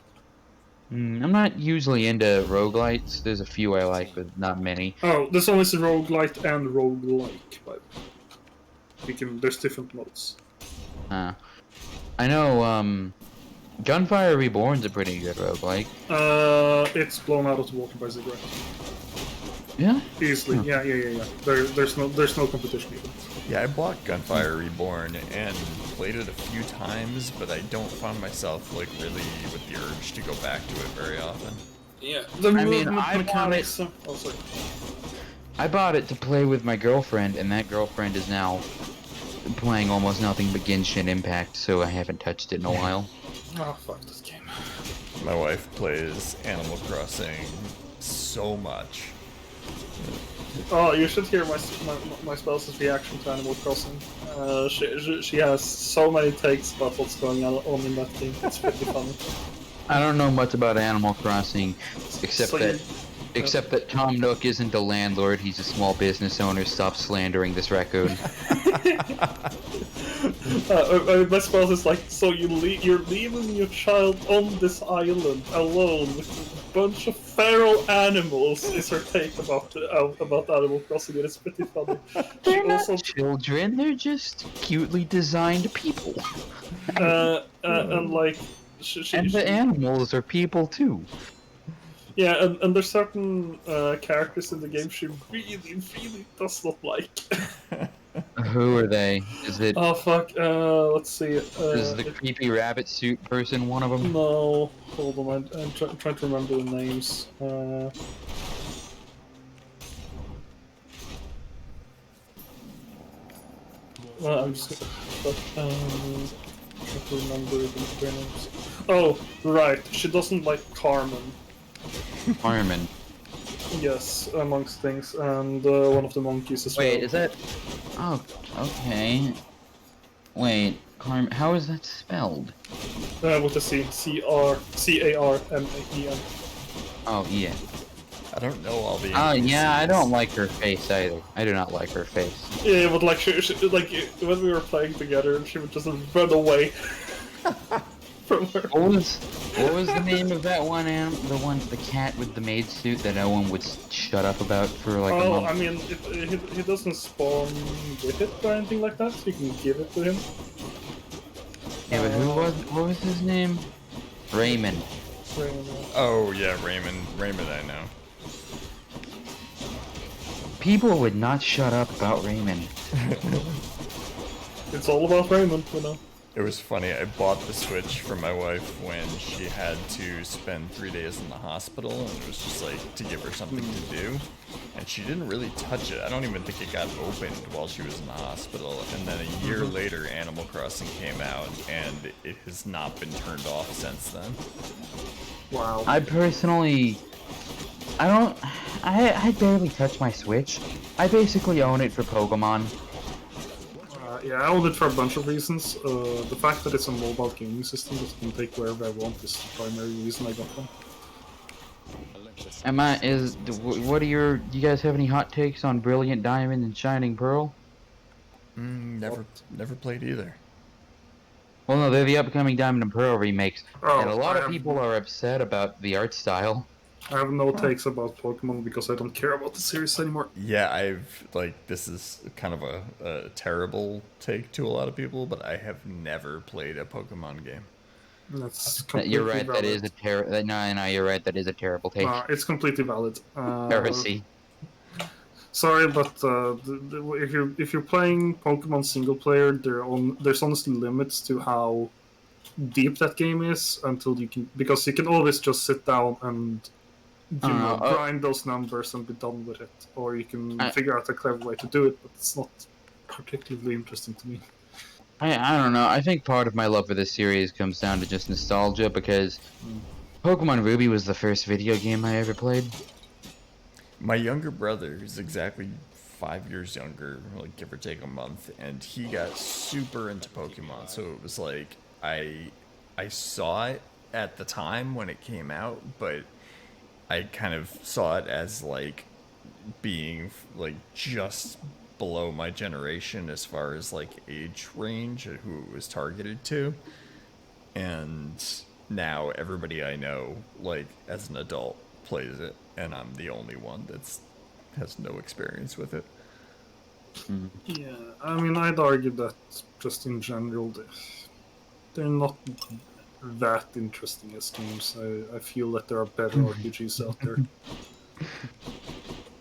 I'm not usually into roguelites. There's a few I like, but not many.
Oh, there's only a roguelite and roguelike, by the way. There's different modes.
I know, Gunfire Reborn's a pretty good roguelike.
It's blown out of the water by Ziggurat.
Yeah?
Easily, yeah. There's no competition even.
Yeah, I bought Gunfire Reborn and played it a few times, but I don't find myself like really with the urge to go back to it very often.
Yeah,
I bought it to play with my girlfriend, and that girlfriend is now playing almost nothing but Genshin Impact, so I haven't touched it in a while.
Oh, fuck this game.
My wife plays Animal Crossing so much.
Oh, you should hear my spouse's reaction to Animal Crossing. She has so many takes about what's going on in that game. It's pretty funny.
I don't know much about Animal Crossing, except that Tom Nook isn't a landlord, he's a small business owner. Stop slandering this raccoon.
My spouse is like, so you're leaving your child on this island alone with a bunch of feral animals, is her take about Animal Crossing, and it's pretty funny.
They're not children, they're just cutely designed people.
And like...
the animals are people too.
Yeah, and there's certain characters in the game she really, really does not like.
Who are they? Is it...
Oh, fuck, let's see.
Is the creepy rabbit suit person one of them?
No, hold on, I'm trying to remember the names. Well, I'm just trying to remember the names. Oh, right, she doesn't like Carmen.
Carmen.
Yes, amongst things, and one of the monkeys as well.
Wait, is that... Oh, okay. Wait, Carmen, how is that spelled?
With a C. C-A-R-M-A-E-N.
Oh, yeah.
I don't know all the...
Oh, yeah, I don't like her face either. I do not like her face.
Yeah, but like, like when we were playing together, she would just run away from her.
What was the name of that one the cat with the maid suit that no one would shut up about for like a month?
Oh, I mean, he doesn't spawn with it or anything like that, so you can give it to him.
Yeah, but what was his name? Raymond.
Oh, yeah, Raymond. Raymond, I know.
People would not shut up about Raymond.
It's all about Raymond, you know.
It was funny, I bought the Switch for my wife when she had to spend 3 days in the hospital, and it was just like to give her something to do. And she didn't really touch it. I don't even think it got opened while she was in the hospital. And then a year later, Animal Crossing came out, and it has not been turned off since then.
Wow.
I personally... I barely touch my Switch. I basically own it for Pokemon.
Yeah, I own it for a bunch of reasons. The fact that it's a mobile gaming system that can take wherever I want is the primary reason I got one.
What are do you guys have any hot takes on Brilliant Diamond and Shining Pearl?
Never played either.
Well, no, they're the upcoming Diamond and Pearl remakes,
Oh,
and a lot of people are upset about the art style.
I have no takes about Pokemon because I don't care about the series anymore.
Yeah, this is kind of a terrible take to a lot of people, but I have never played a Pokemon game.
That's completely
You're right.
valid.
That is a no. You're right. That is a terrible take.
It's completely valid.
Heresy.
Sorry, but if you're playing Pokemon single player, there's honestly limits to how deep that game is because you can always just sit down and grind those numbers and be done with it, or you can figure out a clever way to do it, but it's not particularly interesting to me.
I don't know. I think part of my love for this series comes down to just nostalgia, because Pokemon Ruby was the first video game I ever played.
My younger brother is exactly 5 years younger, like give or take a month, and he got super into Pokemon, so it was like I saw it at the time when it came out, but I kind of saw it as like being like just below my generation as far as like age range and who it was targeted to. And now everybody I know, like, as an adult, plays it, and I'm the only one has no experience with it.
Yeah, I mean, I'd argue that just in general, they're not that interesting as games. I feel that there are better RPGs out there.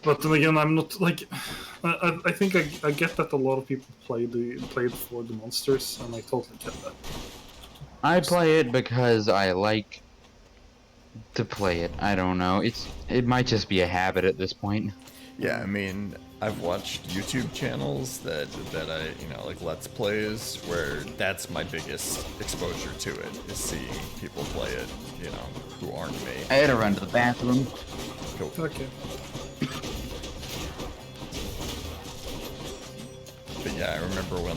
But then again, I'm not like. I think I get that a lot of people played for the monsters, and I totally get that.
I play it because I like to play it. I don't know. It might just be a habit at this point.
Yeah, I mean, I've watched YouTube channels that I, like Let's Plays, where that's my biggest exposure to it, is seeing people play it, who aren't me.
I had to run to the bathroom.
Cool.
Okay.
But yeah, I remember when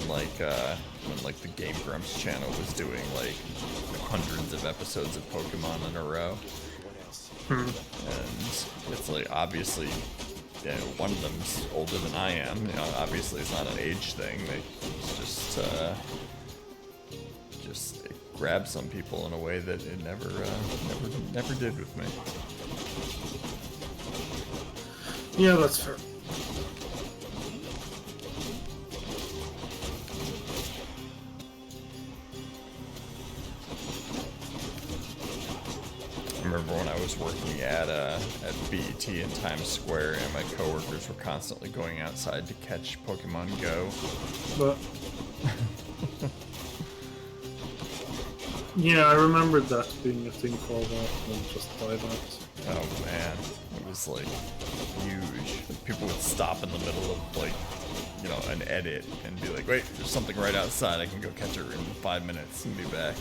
the Game Grumps channel was doing like hundreds of episodes of Pokemon in a row. And it's like, obviously, one of them's older than I am. Obviously it's not an age thing. It's just it grabs some people in a way that it never did with me.
Yeah, that's fair.
I remember when I was working at BET in Times Square, and my coworkers were constantly going outside to catch Pokemon Go.
But yeah, I remember that being a thing for a while and just died out.
Oh man, it was like huge. People would stop in the middle of an edit and be like, "Wait, there's something right outside. I can go catch it in 5 minutes and be back."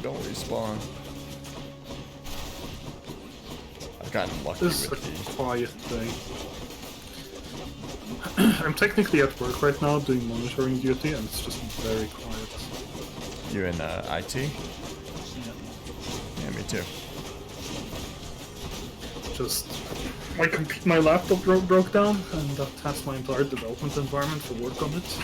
Don't respawn. I've gotten lucky
This is
with
a
the
quiet thing. I'm technically at work right now doing monitoring duty, and it's just very quiet.
You in IT? Yeah, me too.
Just my laptop broke down, and that has my entire development environment for work on it.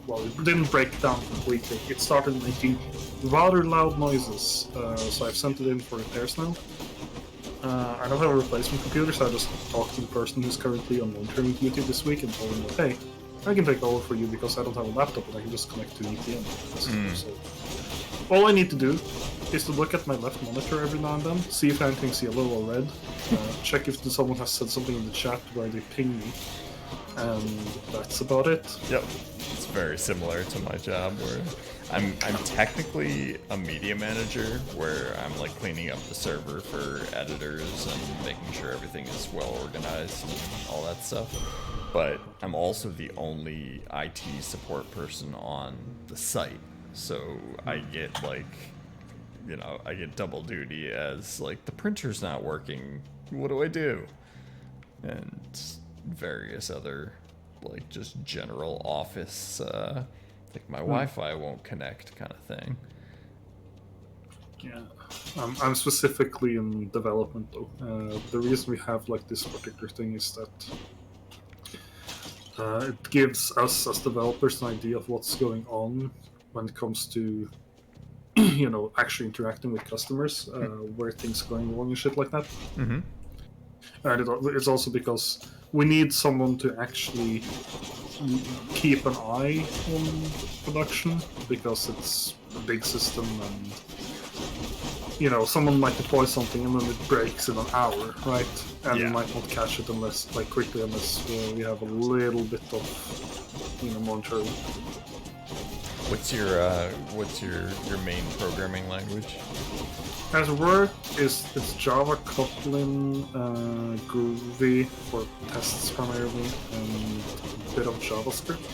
Well, it didn't break down completely. It started making rather loud noises, so I've sent it in for repairs now. I don't have a replacement computer, so I just talked to the person who's currently on monitoring duty this week and told him that, hey, I can take over for you because I don't have a laptop and I can just connect to VPN. So all I need to do is to look at my left monitor every now and then, see if anything's yellow or red, check if someone has said something in the chat where they ping me, and that's about it.
Yep, it's very similar to my job where I'm technically a media manager, where I'm like cleaning up the server for editors and making sure everything is well organized and all that stuff. But I'm also the only IT support person on the site, so I get I get double duty as like the printer's not working. What do I do? And various other like just general office. Like my Wi-Fi won't connect kind of thing.
Yeah, I'm specifically in development though. The reason we have like this particular thing is that it gives us as developers an idea of what's going on when it comes to actually interacting with customers, where things are going wrong and shit like that.
Mm-hmm.
And it's also because we need someone to actually keep an eye on production, because it's a big system and someone might deploy something and then it breaks in an hour, right? And we might not catch it quickly unless we have a little bit of monitoring.
What's your main programming language?
At work, it's Java, Kotlin, Groovy for tests primarily, and a bit of JavaScript.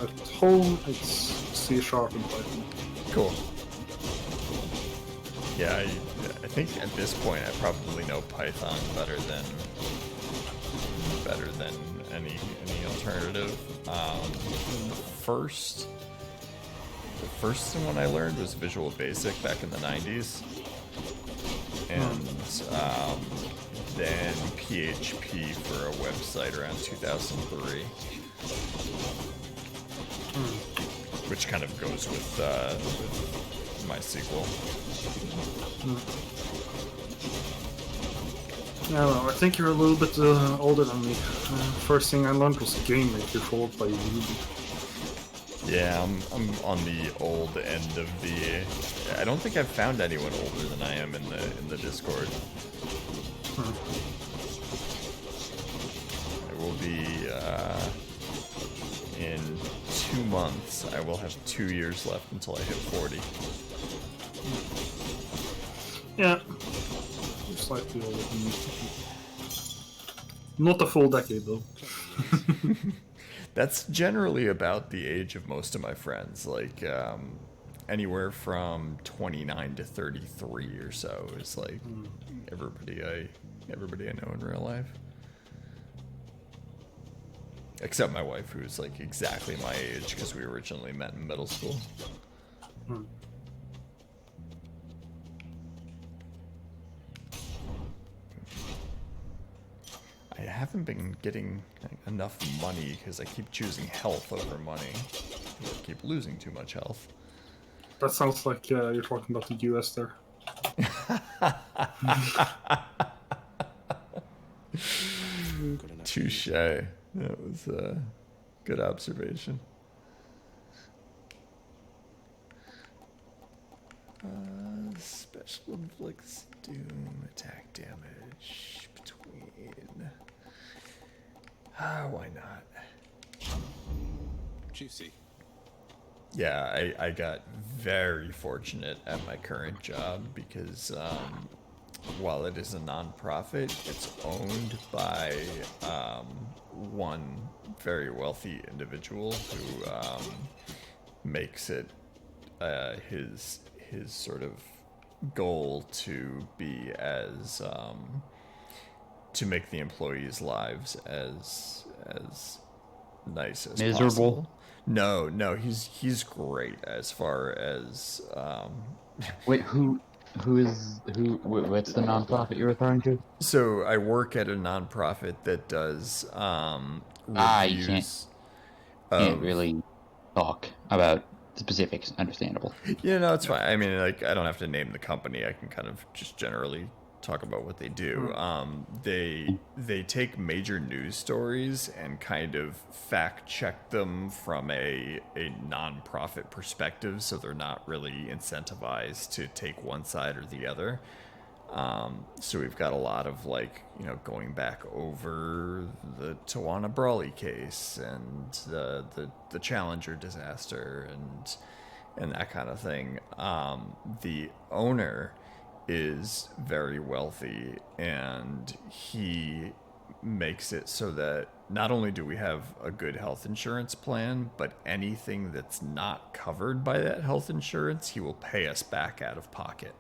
At home, it's C# and Python.
Cool. Yeah, I think at this point I probably know Python better than any alternative. The first one I learned was Visual Basic back in the 90s. and then PHP for a website around 2003. Which kind of goes with MySQL.
Yeah, well, I think you're a little bit older than me. First thing I learned was Gamin, followed by Ruby.
Yeah, I'm on the old end of the. I don't think I've found anyone older than I am in the Discord. I will be in 2 months. I will have 2 years left until I hit 40.
Yeah, slightly older than me. Not a full decade though.
That's generally about the age of most of my friends. Like anywhere from 29 to 33 or so is like everybody I know in real life. Except my wife, who's like exactly my age because we originally met in middle school. I haven't been getting enough money because I keep choosing health over money. I keep losing too much health.
That sounds like you're talking about the US there.
Touche. That was a good observation. Special inflicts doom attack damage between. Why not?
Juicy.
Yeah, I got very fortunate at my current job because while it is a non-profit, it's owned by one very wealthy individual who makes it his sort of goal to be as to make the employees' lives as nice as
miserable.
Possible. No, he's great as far as
Wait, what's the nonprofit you're referring to?
So I work at a nonprofit that does reviews.
You can't really talk about specifics. Understandable.
Yeah, no, it's fine. I mean, like, I don't have to name the company. I can kind of just generally talk about what they do. They take major news stories and kind of fact check them from a non-profit perspective, so they're not really incentivized to take one side or the other. So we've got a lot of, like, you know, going back over the Tawana Brawley case and the Challenger disaster and that kind of thing. The owner is very wealthy, and he makes it so that not only do we have a good health insurance plan, but anything that's not covered by that health insurance, he will pay us back out of pocket.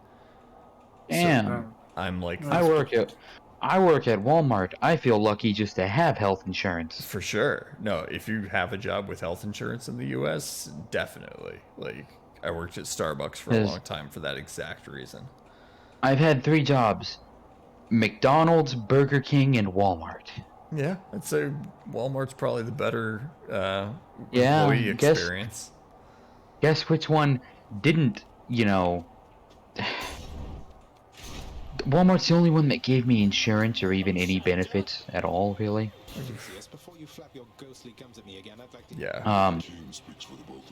Damn.
So I'm like,
I work at Walmart. I feel lucky just to have health insurance.
For sure. No, if you have a job with health insurance in the US, definitely. Like, I worked at Starbucks for a long time for that exact reason.
I've had 3 jobs: McDonald's, Burger King, and Walmart.
Yeah, I'd say Walmart's probably the better employee experience.
Guess which one didn't, you know... Walmart's the only one that gave me insurance or even any benefits at all, really.
Yeah.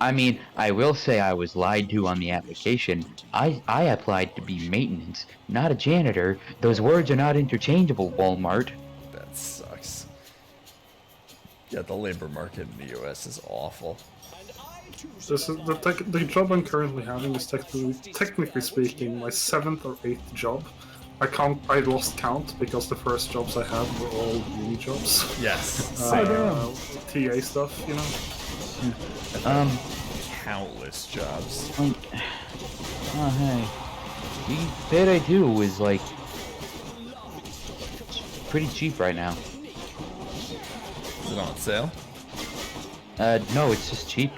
I mean, I will say I was lied to on the application. I applied to be maintenance, not a janitor. Those words are not interchangeable, Walmart.
That sucks. Yeah, the labor market in the US is awful.
The job I'm currently having is technically speaking my 7th or 8th job. I lost count because the first jobs I had were all uni jobs.
Yes.
TA stuff, you know.
Countless jobs.
Hey. That I do is like pretty cheap right now.
Is it on sale?
No, it's just cheap,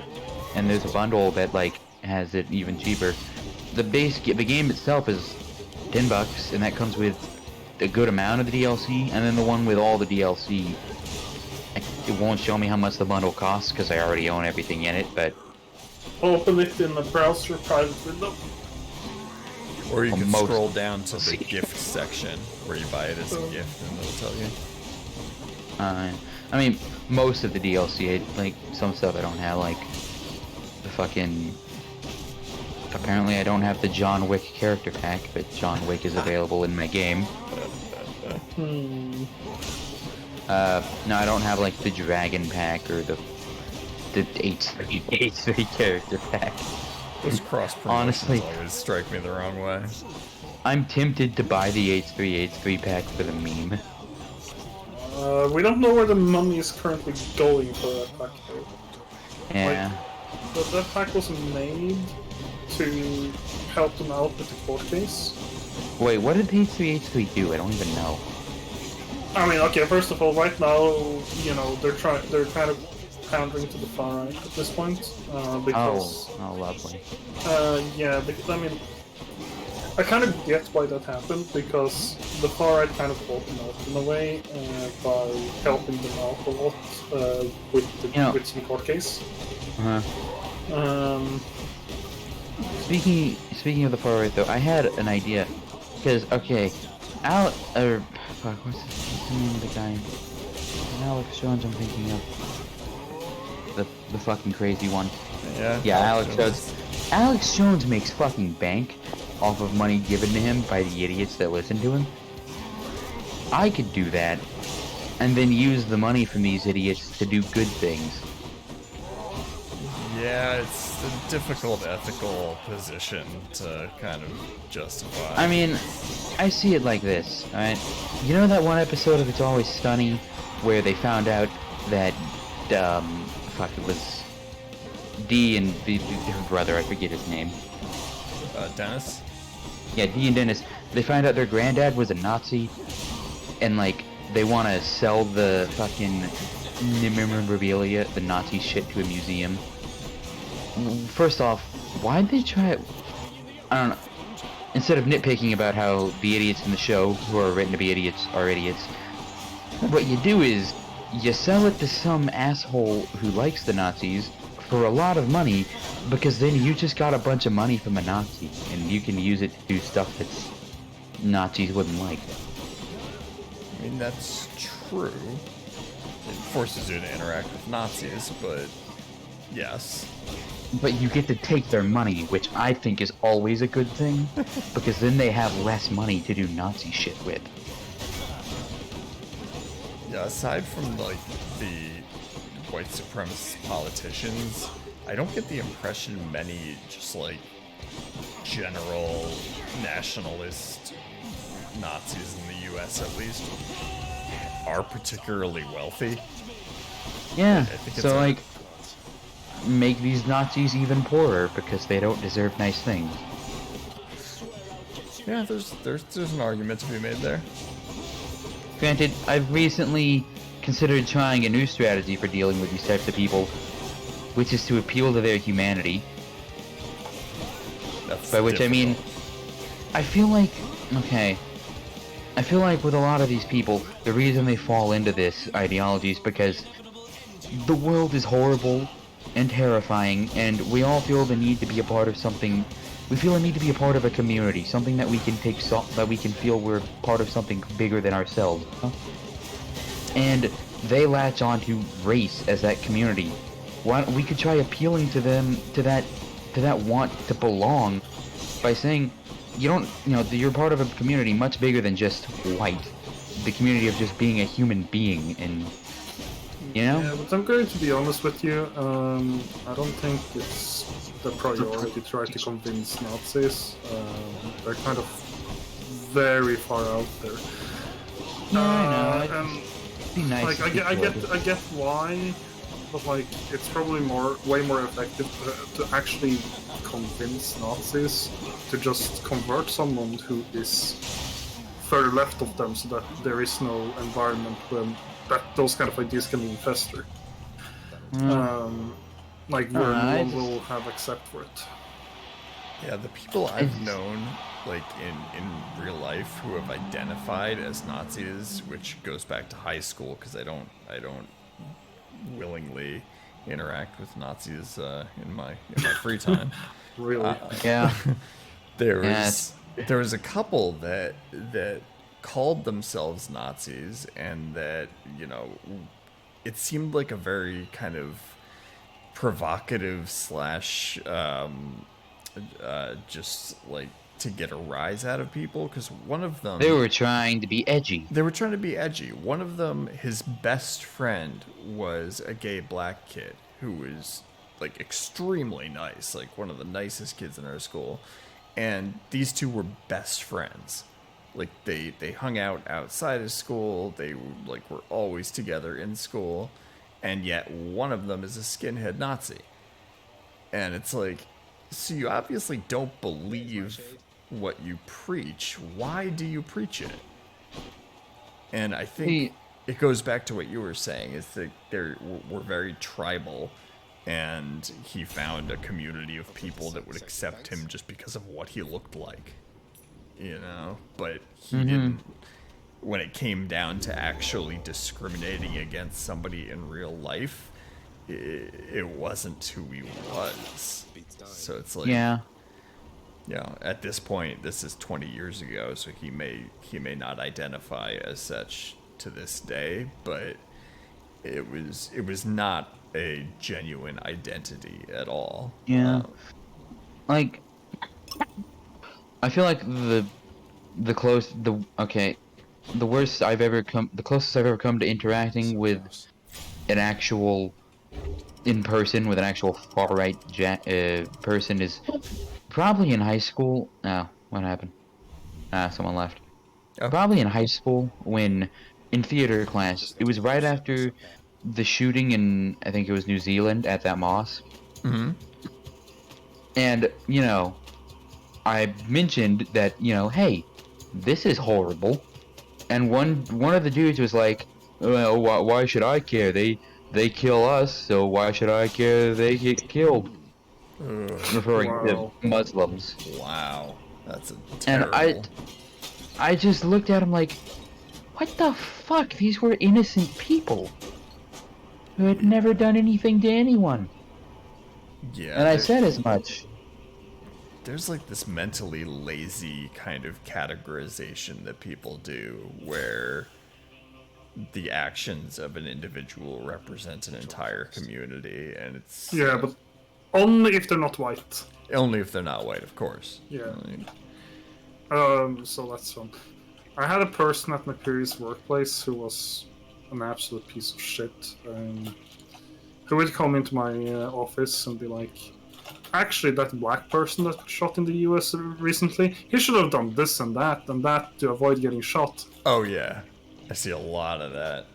and there's a bundle that like has it even cheaper. The game itself is $10, and that comes with a good amount of the DLC, and then the one with all the DLC, it won't show me how much the bundle costs because I already own everything in it, but...
Open it in the browser private window.
Or you can scroll down to the gift section where you buy it as a gift and it'll tell you.
I mean, most of the DLC, like, some stuff I don't have, like, the fucking... Apparently I don't have the John Wick character pack, but John Wick is available in my game. No, I don't have, like, the Dragon pack or the H3 character pack.
Those cross promotions always strike me the wrong way.
I'm tempted to buy the H3 pack for the meme.
We don't know where the money is currently going for that pack, though.
Yeah.
Like, that pack was made to help them out with the court case.
Wait, what did the H3 do? I don't even know.
I mean, okay, first of all, right now, you know, they're kind of pandering to the far right at this point, because...
Oh, lovely.
Yeah, because, I mean, I kind of get why that happened, because the far right kind of bought them out in a way, by helping them out a lot, with the court case.
Speaking of the far right, though, I had an idea, because, okay, what's the name of the guy? Alex Jones, I'm thinking of. The fucking crazy one. Yeah, Alex Jones. Alex Jones makes fucking bank off of money given to him by the idiots that listen to him. I could do that, and then use the money from these idiots to do good things.
Yeah, it's a difficult ethical position to kind of justify.
I mean, I see it like this, alright? You know that one episode of It's Always Sunny where they found out that, it was Dee and her brother, I forget his name.
Dennis?
Yeah, Dee and Dennis. They found out their granddad was a Nazi, and, like, they want to sell the fucking memorabilia, the Nazi shit, to a museum. First off, why'd they try it? I don't know. Instead of nitpicking about how the idiots in the show, who are written to be idiots, are idiots, what you do is, you sell it to some asshole who likes the Nazis for a lot of money, because then you just got a bunch of money from a Nazi, and you can use it to do stuff that Nazis wouldn't like.
I mean, that's true. It forces you to interact with Nazis, but yes.
But you get to take their money, which I think is always a good thing, because then they have less money to do Nazi shit with.
Yeah, aside from, like, the white supremacist politicians, I don't get the impression many just, like, general nationalist Nazis in the US, at least, are particularly wealthy.
Yeah, so, like, make these Nazis even poorer because they don't deserve nice things.
Yeah, there's an argument to be made there.
Granted, I've recently considered trying a new strategy for dealing with these types of people, which is to appeal to their humanity. By which I mean, I feel like with a lot of these people, the reason they fall into this ideology is because the world is horrible and terrifying, and we all feel the need to be a part of something. We feel a need to be a part of a community, something that we can take, that we can feel we're part of something bigger than ourselves. And they latch onto race as that community. We could try appealing to them, to that want to belong, by saying, you're part of a community much bigger than just white. The community of just being a human being, and
Yeah, but I'm going to be honest with you. I don't think it's the priority to try to convince Nazis. They're kind of very far out there.
Yeah, I know. It'd be nice.
Like, I get why, but like, it's probably way more effective to actually convince Nazis to just convert someone who is further left of them, so that there is no environment where those kind of ideas can fester. Like, where no one will have accept for it.
Yeah, the people I've known, like in real life, who have identified as Nazis, which goes back to high school, because I don't willingly interact with Nazis in my free time.
Really?
Yeah.
there was a couple that called themselves Nazis, and that, you know, it seemed like a very kind of provocative slash just like to get a rise out of people, because one of them,
They were trying to be edgy.
One of them, his best friend was a gay black kid who was like extremely nice, like one of the nicest kids in our school, and these two were best friends. Like they hung out outside of school, they like were always together in school, and yet one of them is a skinhead Nazi. And it's like, so you obviously don't believe what you preach. Why do you preach it? And I think it goes back to what you were saying, is that we're very tribal, and he found a community of people that would accept him just because of what he looked like, you know? But he didn't, when it came down to actually discriminating against somebody in real life, it wasn't who he was. So it's like,
yeah,
you know, at this point, this is 20 years ago, so he may not identify as such to this day, but it was not a genuine identity at all.
Yeah. Like, I feel like the closest I've ever come to interacting with an actual in person with an actual far right person is probably in high school. Oh, what happened? Someone left.
Oh.
Probably in high school, when in theater class, it was right after the shooting in, I think it was New Zealand, at that mosque.
Mm-hmm.
And, you know, I mentioned that, you know, hey, this is horrible. And one of the dudes was like, well, why should I care? They kill us, so why should I care they get killed? Referring to Muslims.
Wow. That's terrible.
And I just looked at him like, what the fuck? These were innocent people who had never done anything to anyone.
Yeah.
And I said as much.
There's like this mentally lazy kind of categorization that people do, where the actions of an individual represent an entire community, and it's...
Yeah, but only if they're not white.
Only if they're not white, of course.
Yeah. So that's fun. I had a person at my previous workplace who was an absolute piece of shit. Who would come into my office and be like, actually, that black person that got shot in the US recently, he should have done this and that to avoid getting shot.
Oh, yeah. I see a lot of that.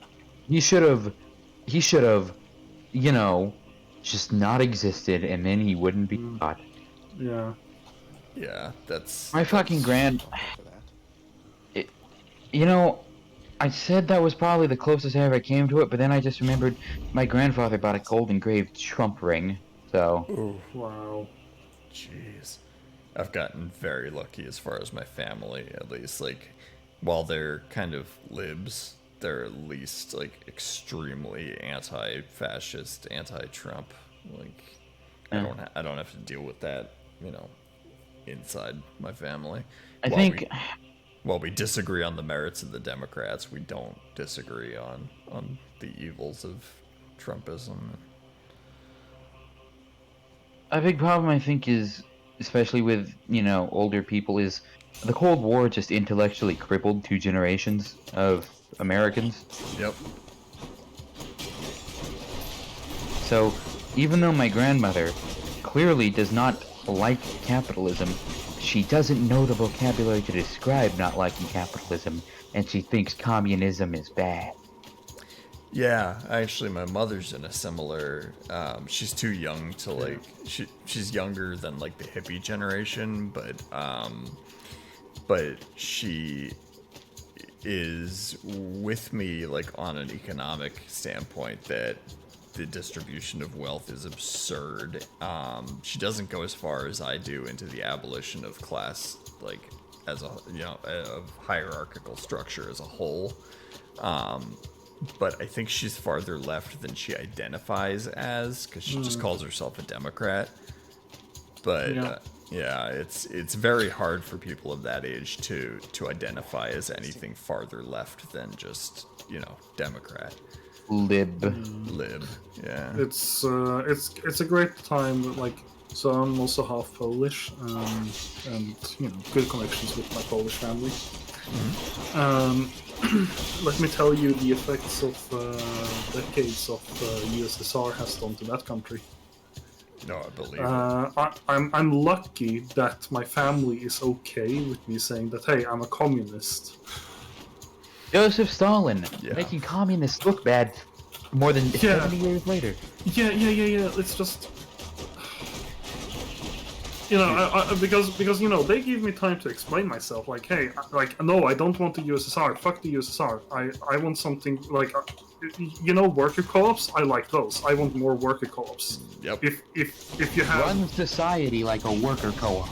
He should have, you know, just not existed, and then he wouldn't be caught.
Yeah.
Yeah, that's...
My fucking you know, I said that was probably the closest I ever came to it, but then I just remembered my grandfather bought a gold engraved Trump ring, so...
Ooh.
Wow.
Jeez. I've gotten very lucky as far as my family, at least. Like, while they're kind of libs, they're at least, like, extremely anti-fascist, anti-Trump. Like, I don't have to deal with that, you know, inside my family.
I think...
While we disagree on the merits of the Democrats, we don't disagree on the evils of Trumpism.
A big problem, I think, is, especially with, you know, older people, is the Cold War just intellectually crippled 2 generations of Americans.
Yep.
So, even though my grandmother clearly does not like capitalism, she doesn't know the vocabulary to describe not liking capitalism, and she thinks communism is bad.
Yeah, actually, my mother's in a similar... she's too young to, like... She's younger than, like, the hippie generation, but she is with me, like, on an economic standpoint, that the distribution of wealth is absurd. She doesn't go as far as I do into the abolition of class, like as a of hierarchical structure as a whole. But I think she's farther left than she identifies as, because she just calls herself a Democrat. But it's very hard for people of that age to identify as anything farther left than just Democrat.
Lib.
Yeah.
It's a great time. Like, so I'm also half Polish, and good connections with my Polish family. Let me tell you the effects of decades of USSR has done to that country.
No, I believe it.
I'm lucky that my family is okay with me saying that, hey, I'm a communist.
Joseph Stalin making communists look bad more than 70 years later.
Yeah. It's just, because they give me time to explain myself. Like, hey, no, I don't want the USSR. Fuck the USSR. I want something like, worker co-ops. I like those. I want more worker co-ops.
Yep.
If you have
run society like a worker co-op.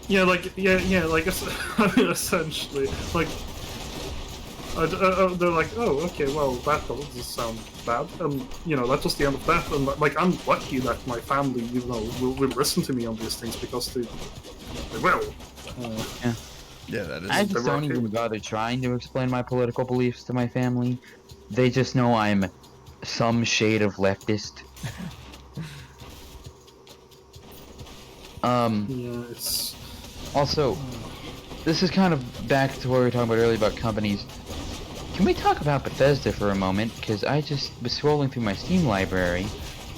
Yeah, essentially, like. They're like, oh, okay, well, that doesn't sound bad, and that was the end of that. And like, I'm lucky that my family, will listen to me on these things because they will.
Yeah, that is.
I just don't even bother trying to explain my political beliefs to my family. They just know I'm some shade of leftist.
Yeah, it's.
Also, this is kind of back to what we were talking about earlier about companies. Can we talk about Bethesda for a moment? Because I just was scrolling through my Steam library,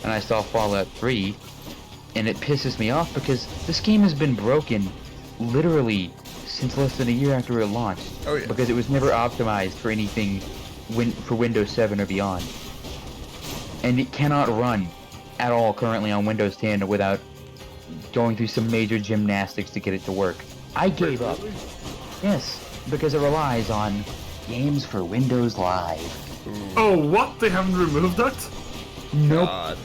and I saw Fallout 3, and it pisses me off because this game has been broken, literally, since less than a year after it launched.
Oh, yeah.
Because it was never optimized for anything for Windows 7 or beyond. And it cannot run at all currently on Windows 10 without going through some major gymnastics to get it to work. I gave up. Yes, because it relies on games for Windows Live.
Oh, what? They haven't removed that?
Nope.
God.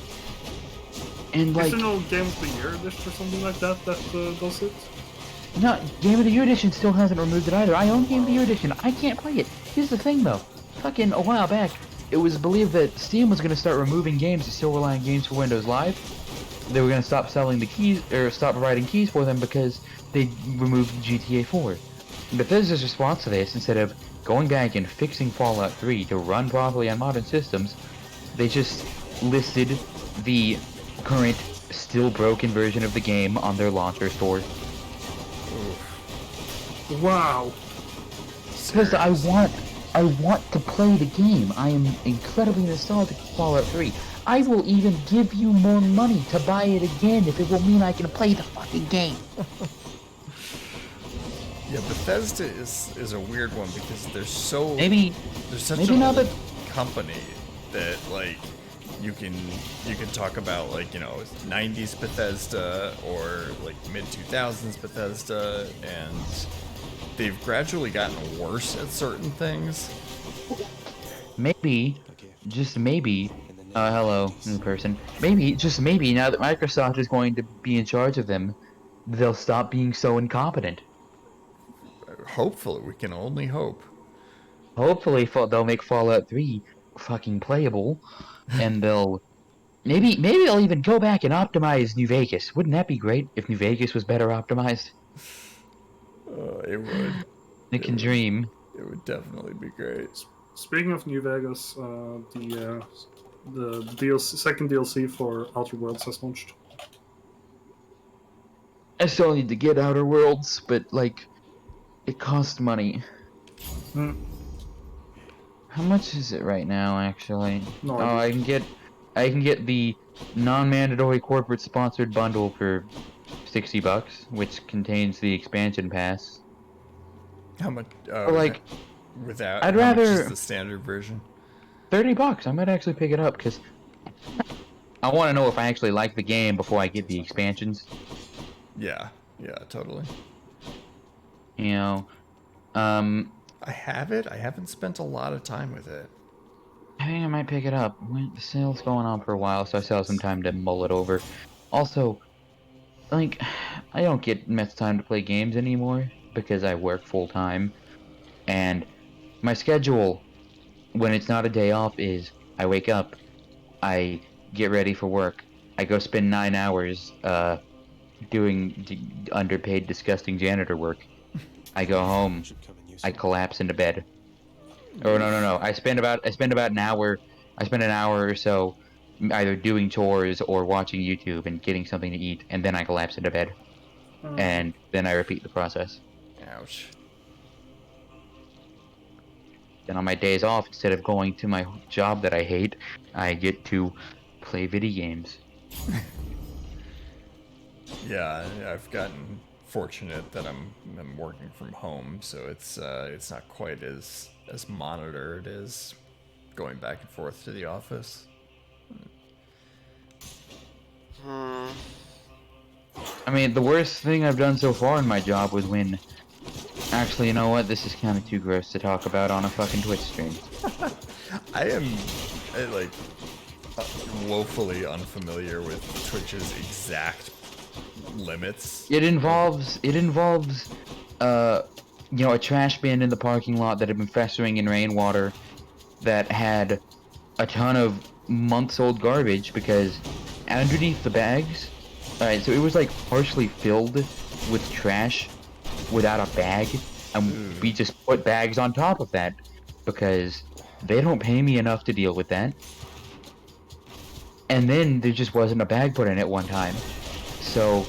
And like,
is there no Game of the Year edition or something like that does it?
No, Game of the Year edition still hasn't removed it either. I own Game of the Year edition. I can't play it. Here's the thing though. Fucking a while back, it was believed that Steam was going to start removing games to still rely on games for Windows Live. They were going to stop selling the keys, or stop providing keys for them because they removed GTA 4. Bethesda's response to this, instead of going back and fixing Fallout 3 to run properly on modern systems, they just listed the current, still broken version of the game on their launcher store.
Wow.
Because I want to play the game. I am incredibly nostalgic for Fallout 3. I will even give you more money to buy it again if it will mean I can play the fucking game.
Yeah, Bethesda is a weird one because they're such
maybe
a
not
old company that like you can talk about like 90s Bethesda or like mid 2000s Bethesda, and they've gradually gotten worse at certain things.
Maybe, just maybe, hello, new person. Maybe, just maybe, now that Microsoft is going to be in charge of them, they'll stop being so incompetent.
Hopefully, we can only hope.
Hopefully, they'll make Fallout 3 fucking playable, and they'll maybe they'll even go back and optimize New Vegas. Wouldn't that be great if New Vegas was better optimized?
It would.
It can dream.
It would definitely be great.
Speaking of New Vegas, the DLC, second DLC for Outer Worlds has launched.
I still need to get Outer Worlds, but like, it costs money. How much is it right now, actually?
No,
I can get the non-mandatory corporate sponsored bundle for $60, which contains the expansion pass.
How much?
Like,
without?
I'd
how
rather
much is the standard version.
$30. I might actually pick it up because I want to know if I actually like the game before I get the expansions.
Yeah, totally.
I
have it. I haven't spent a lot of time with it.
I think I might pick it up. The sale's going on for a while, so I still have some time to mull it over. Also, like, I don't get much time to play games anymore because I work full time, and my schedule when it's not a day off is I wake up, I get ready for work, I go spend 9 hours doing underpaid, disgusting janitor work. I go home, I collapse into bed. Or no. I spend about an hour. I spend an hour or so either doing chores or watching YouTube and getting something to eat, and then I collapse into bed. And then I repeat the process.
Ouch.
Then on my days off, instead of going to my job that I hate, I get to play video games.
Yeah, I've gotten fortunate that I'm working from home, so it's not quite as monitored as going back and forth to the office.
Hmm.
I mean, the worst thing I've done so far in my job was when... Actually, you know what? This is kind of too gross to talk about on a fucking Twitch stream.
I am, like, woefully unfamiliar with Twitch's exact limits.
It involves, you know, a trash bin in the parking lot that had been festering in rainwater that had a ton of months-old garbage because underneath the bags, alright, so it was like partially filled with trash without a bag, and we just put bags on top of that because they don't pay me enough to deal with that. And then there just wasn't a bag put in it one time. So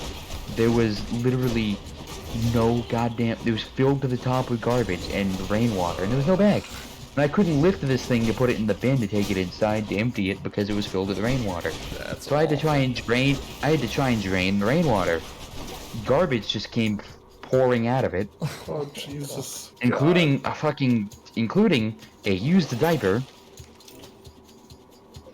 there was literally no goddamn... It was filled to the top with garbage and rainwater, and there was no bag. And I couldn't lift this thing to put it in the bin to take it inside to empty it because it was filled with rainwater. So I had to try and drain the rainwater. Garbage just came pouring out of it.
Oh Jesus!
Including a used diaper.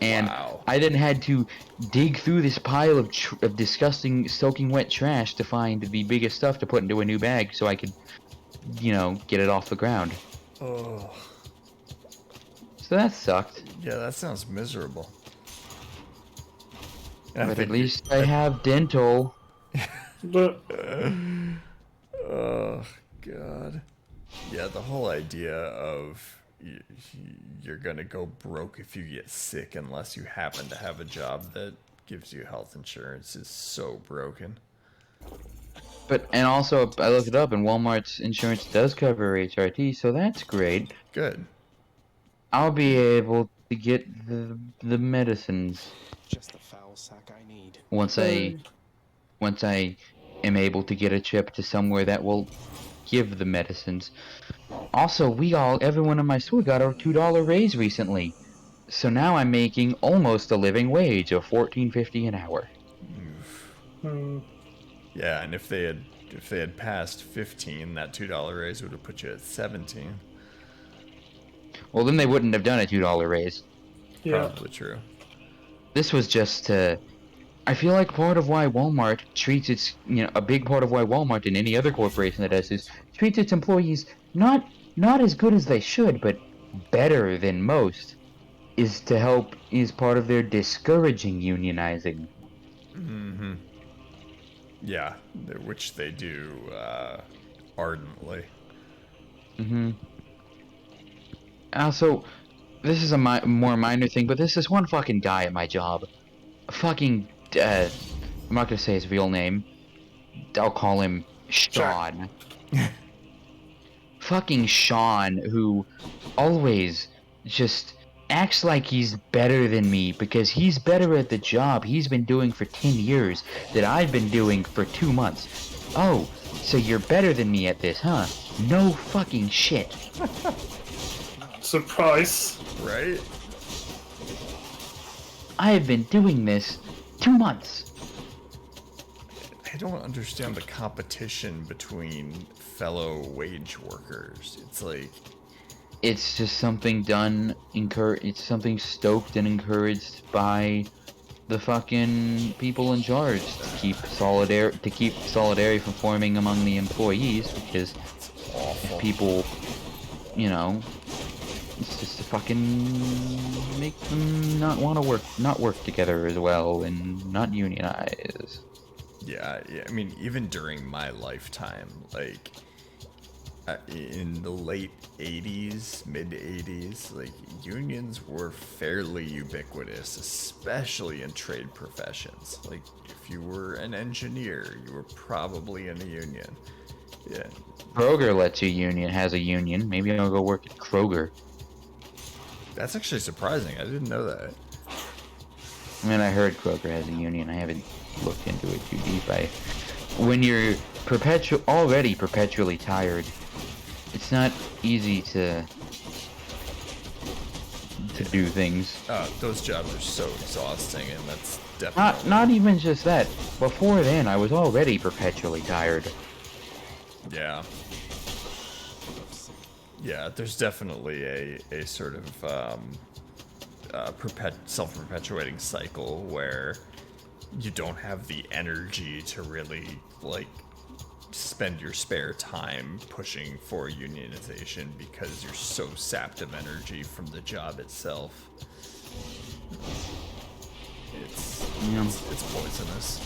And I then had to dig through this pile of disgusting, soaking wet trash to find the biggest stuff to put into a new bag so I could, you know, get it off the ground.
Oh.
So that sucked.
Yeah, that sounds miserable.
But at least I have dental.
Oh, God. Yeah, the whole idea of you're gonna go broke if you get sick unless you happen to have a job that gives you health insurance is so broken.
And also, I looked it up, and Walmart's insurance does cover HRT, so that's great.
Good.
I'll be able to get the medicines.
Just the foul sack I need.
Once I am able to get a trip to somewhere that will give the medicines. Also, everyone in my store got a $2 raise recently. So now I'm making almost a living wage of $14.50 an hour.
Yeah, and if they had passed 15, that $2 raise would have put you at 17.
Well, then they wouldn't have done a $2 raise.
Yeah.
Probably true.
This was just to... I feel like part of why Walmart treats its... You know, a big part of why Walmart and any other corporation that does this treats its employees not as good as they should, but better than most, is part of their discouraging unionizing.
Mm-hmm. Yeah, which they do ardently.
Mm-hmm. Also, this is a more minor thing, but this is one fucking guy at my job. I'm not gonna say his real name. I'll call him Sean. Fucking Sean, who always just acts like he's better than me because he's better at the job he's been doing for 10 years that I've been doing for 2 months. Oh, so you're better than me at this, huh? No fucking shit.
Surprise.
Right?
I have been doing this 2 months.
I don't understand the competition between fellow wage workers. It's like...
It's just something it's something stoked and encouraged by the fucking people in charge to keep solidarity from forming among the employees, because if people, you know, it's just fucking make them not want to not work together as well, and not unionize.
Yeah, I mean, even during my lifetime, like in the late 80s, mid 80s, like unions were fairly ubiquitous, especially in trade professions. Like if you were an engineer, you were probably in a union. Yeah.
Kroger has a union. Maybe I'll go work at Kroger.
That's actually surprising. I didn't know that.
I mean, I heard Kroger has a union. I haven't looked into it too deep. When you're already perpetually tired, it's not easy to do things.
Those jobs are so exhausting, and that's definitely
not even just that. Before then, I was already perpetually tired.
Yeah. Yeah, there's definitely a sort of self-perpetuating cycle where you don't have the energy to really, like, spend your spare time pushing for unionization because you're so sapped of energy from the job itself. It's poisonous.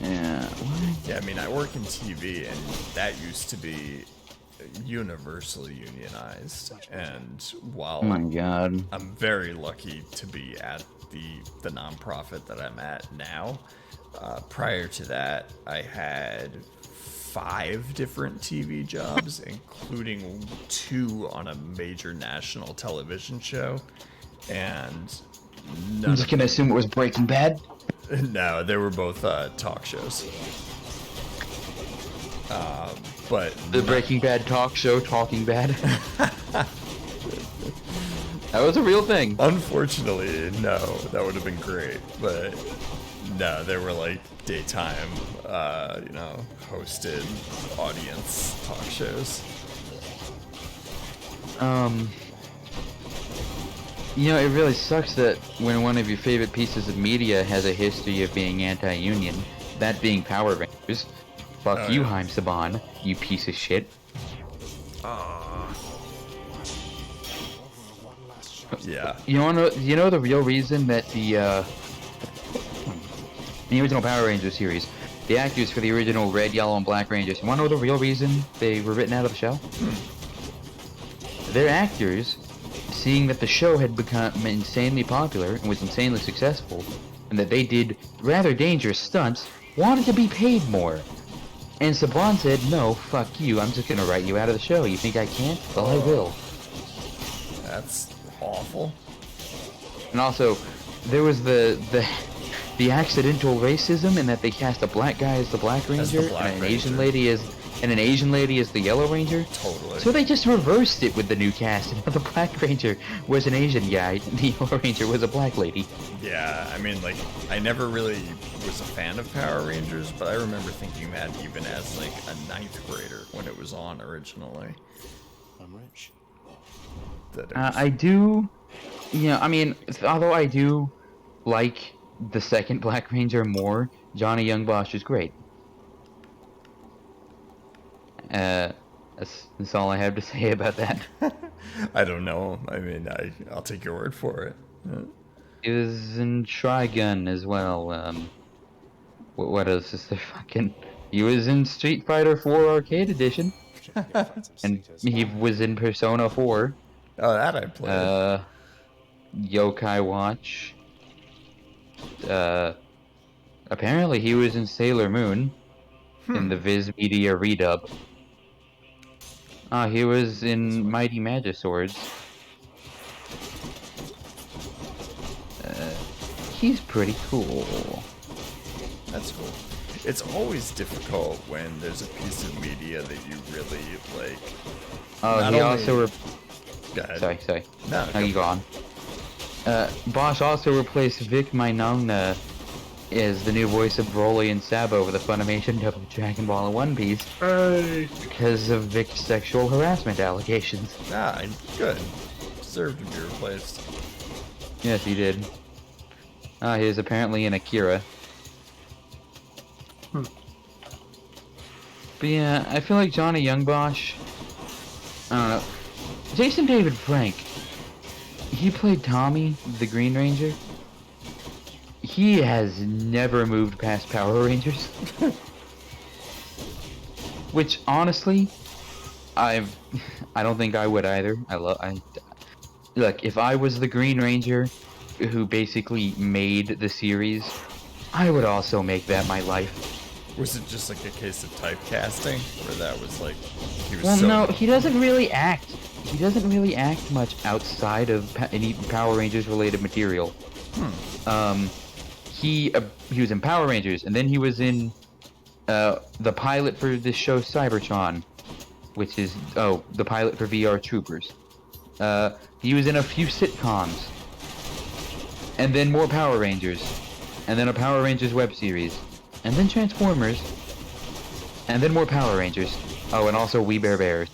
Yeah.
Yeah, I mean, I work in TV, and that used to be universally unionized. And while
Oh my God.
I'm very lucky to be at the nonprofit that I'm at now, prior to that, I had 5 different TV jobs, including 2 on a major national television show, and
I'm just gonna assume it was Breaking Bad.
No, they were both talk shows. But
the Breaking Bad talk show, Talking Bad. That was a real thing.
Unfortunately, no. That would have been great, but no, they were like daytime, hosted audience talk shows.
It really sucks that when one of your favorite pieces of media has a history of being anti-union, that being Power Rangers. Fuck you, Haim Saban, you piece of shit.
Yeah.
You know the real reason that the original Power Rangers series, the actors for the original Red, Yellow, and Black Rangers, you wanna know the real reason they were written out of the show? Their actors, seeing that the show had become insanely popular and was insanely successful, and that they did rather dangerous stunts, wanted to be paid more. And Saban said, no, fuck you, I'm just gonna write you out of the show. You think I can't? Well, I will.
That's awful.
And also, there was the accidental racism in that they cast a black guy as the Black Ranger, and an Asian lady as the Yellow Ranger.
Totally.
So they just reversed it with the new cast, and the Black Ranger was an Asian guy, and the Yellow Ranger was a black lady.
Yeah, I mean, like, I never really was a fan of Power Rangers, but I remember thinking that even as, like, a 9th grader when it was on originally.
I'm rich.
I do, although I do like the second Black Ranger more, Johnny Young Bosch is great. That's all I have to say about that.
I don't know. I mean, I'll take your word for it.
He was in Trigun as well. What else is there fucking... He was in Street Fighter 4 Arcade Edition. And he was in Persona 4.
Oh, that I played.
Yokai Watch. Apparently he was in Sailor Moon. In the Viz Media redub. He was in Mighty Magiswords. He's pretty cool.
That's cool. It's always difficult when there's a piece of media that you really like.
Oh, he also...
Go ahead.
Sorry.
No,
you go on. Bosch also replaced Vic Mignogna as the new voice of Broly and Sabo for the Funimation dub of Dragon Ball and One Piece.
Hey.
Because of Vic's sexual harassment allegations.
Good. Deserved to be replaced.
Yes, he did. He is apparently in Akira. But yeah, I feel like Johnny Youngbosh. I don't know. Jason David Frank. He played Tommy, the Green Ranger. He has never moved past Power Rangers. Which honestly, I don't think I would either. Look, if I was the Green Ranger who basically made the series, I would also make that my life.
Was it just like a case of typecasting, where that was like he was?
Well,
so
no, he doesn't really act. He doesn't really act much outside of any Power Rangers related material. He was in Power Rangers, and then he was in the pilot for this show Cybertron, which is the pilot for VR Troopers. He was in a few sitcoms, and then more Power Rangers, and then a Power Rangers web series, and then Transformers, and then more Power Rangers. Oh, and also We Bare Bears.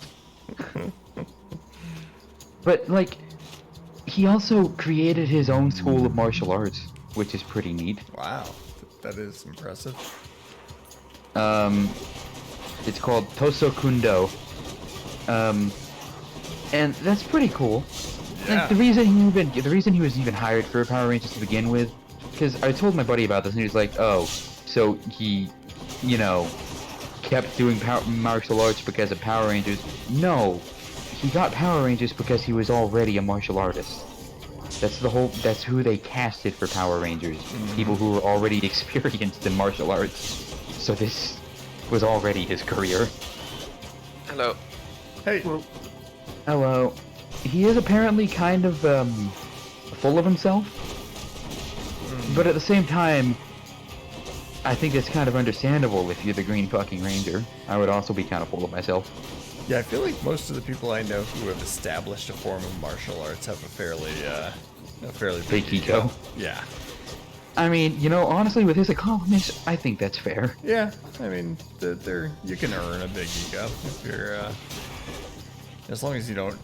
But, like, he also created his own school of martial arts, which is pretty neat.
Wow, that is impressive.
It's called Tosokundo. And that's pretty cool.
Yeah.
Like, the reason he was even hired for Power Rangers to begin with, because I told my buddy about this, and he was like, "Oh, so he, kept doing martial arts because of Power Rangers?" No, he got Power Rangers because he was already a martial artist. That's who they casted for Power Rangers. People who were already experienced in martial arts. So this was already his career.
Hello.
Hey.
Hello. He is apparently kind of, full of himself. But at the same time, I think it's kind of understandable if you're the Green fucking Ranger. I would also be kind of full of myself.
Yeah, I feel like most of the people I know who have established a form of martial arts have a fairly
big ego.
Yeah.
I mean, honestly, with his accomplishments, I think that's fair.
Yeah, I mean, you can earn a big ego if you're, as long as you don't,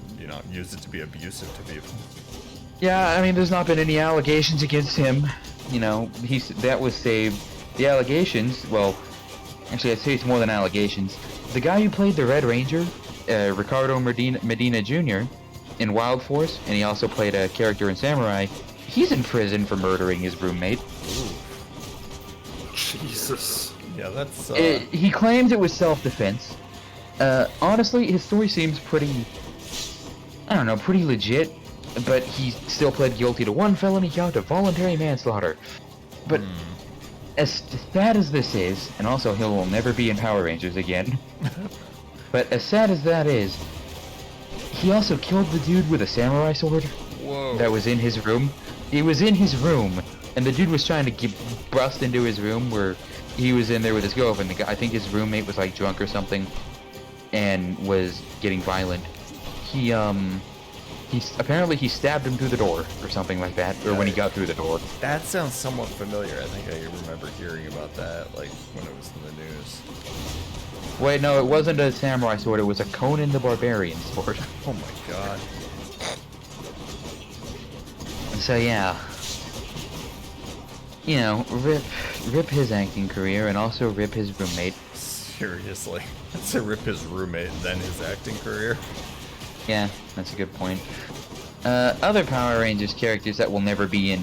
use it to be abusive to people.
Yeah, I mean, there's not been any allegations against him. That was saved. The allegations, well, actually, I'd say it's more than allegations. The guy who played the Red Ranger, Ricardo Medina Jr., in Wild Force, and he also played a character in Samurai, he's in prison for murdering his roommate.
Ooh.
Jesus.
Yeah, that's...
He claims it was self-defense. Honestly, his story seems pretty legit, but he still pled guilty to 1 felony count of voluntary manslaughter. But as sad as this is, and also he will never be in Power Rangers again, but as sad as that is, he also killed the dude with a samurai sword.
Whoa.
That was in his room. He was in his room, and the dude was trying to bust into his room where he was in there with his girlfriend. I think his roommate was like drunk or something, and was getting violent. He apparently he stabbed him through the door or something like that, or when he got through the door.
That sounds somewhat familiar. I think I remember hearing about that, like when it was in the news.
Wait, no, it wasn't a samurai sword. It was a Conan the Barbarian sword.
Oh my god.
So yeah, rip his acting career, and also rip his roommate.
Seriously, I'd say rip his roommate, then his acting career.
Yeah, that's a good point. Other Power Rangers characters that will never be in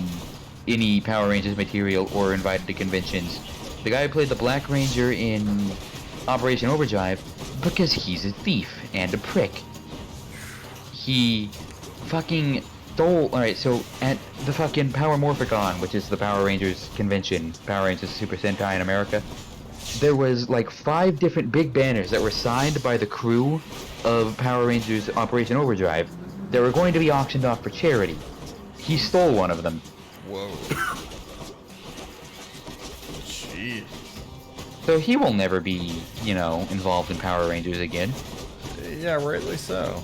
any Power Rangers material or invited to conventions. The guy who played the Black Ranger in Operation Overdrive, because he's a thief and a prick. He fucking stole... Alright, so at the fucking Power Morphicon, which is the Power Rangers convention, Power Rangers Super Sentai in America, there was like 5 different big banners that were signed by the crew of Power Rangers Operation Overdrive that were going to be auctioned off for charity. He stole one of them.
Whoa. Jeez.
So he will never be, involved in Power Rangers again.
Yeah, rightly so.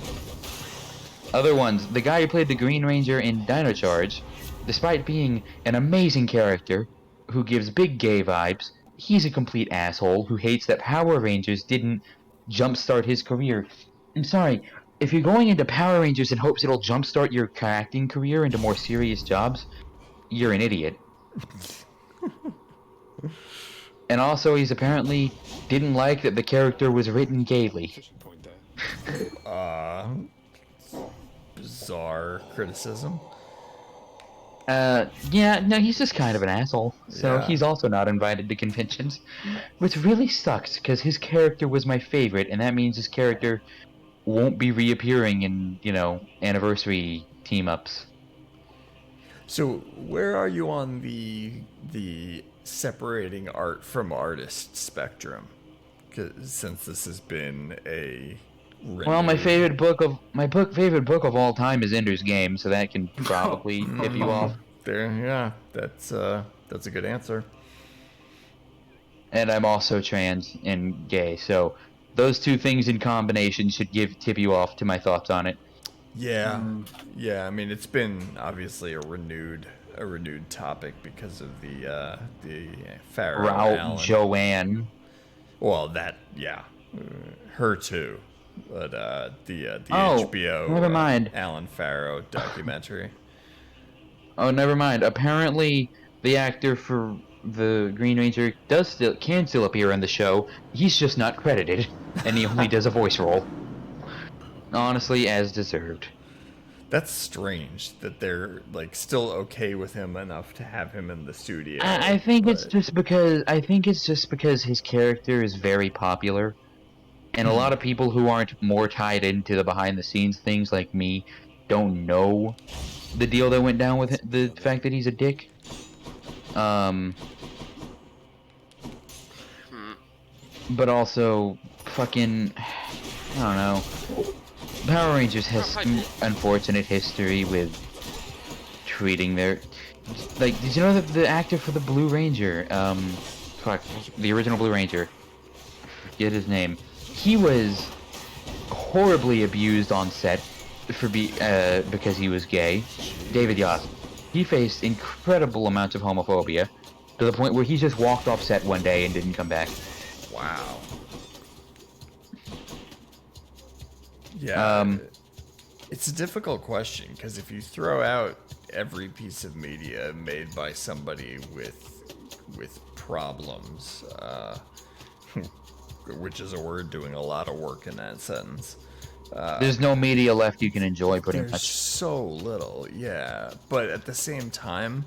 Other ones, the guy who played the Green Ranger in Dino Charge, despite being an amazing character who gives big gay vibes, he's a complete asshole who hates that Power Rangers didn't jumpstart his career. I'm sorry, if you're going into Power Rangers in hopes it'll jumpstart your acting career into more serious jobs, you're an idiot. And also, he's apparently didn't like that the character was written gaily.
Bizarre criticism.
Yeah, no, he's just kind of an asshole. So
Yeah.
he's also not invited to conventions. Which really sucks, because his character was my favorite, and that means his character won't be reappearing in, anniversary team-ups.
So where are you on the separating art from artist spectrum? 'Cause since this has been a
Well, my favorite book of all time is Ender's Game, so that can probably tip you off.
There, yeah, that's a good answer.
And I'm also trans and gay, so those two things in combination should tip you off to my thoughts on it.
Yeah, yeah. I mean, it's been obviously a renewed topic because of the Pharaoh Allen.
Joanne.
Well, yeah, her too. But the HBO
never mind.
Alan Farrow documentary.
Oh, never mind. Apparently, the actor for the Green Ranger can still appear in the show. He's just not credited, and he only does a voice role. Honestly, as deserved.
That's strange that they're like still okay with him enough to have him in the studio.
I think it's just because his character is very popular. And a lot of people who aren't more tied into the behind-the-scenes things like me don't know the deal that went down with the fact that he's a dick. But also, fucking, I don't know. Power Rangers has some unfortunate history with treating their... Like, did you know that the actor for the Blue Ranger, the original Blue Ranger, I forget his name, he was horribly abused on set because he was gay. David Yost. He faced incredible amounts of homophobia to the point where he just walked off set one day and didn't come back.
Wow. Yeah. It's a difficult question because if you throw out every piece of media made by somebody with problems, which is a word doing a lot of work in that sentence.
There's no media left you can enjoy, pretty
There's
much.
so little, yeah. But at the same time,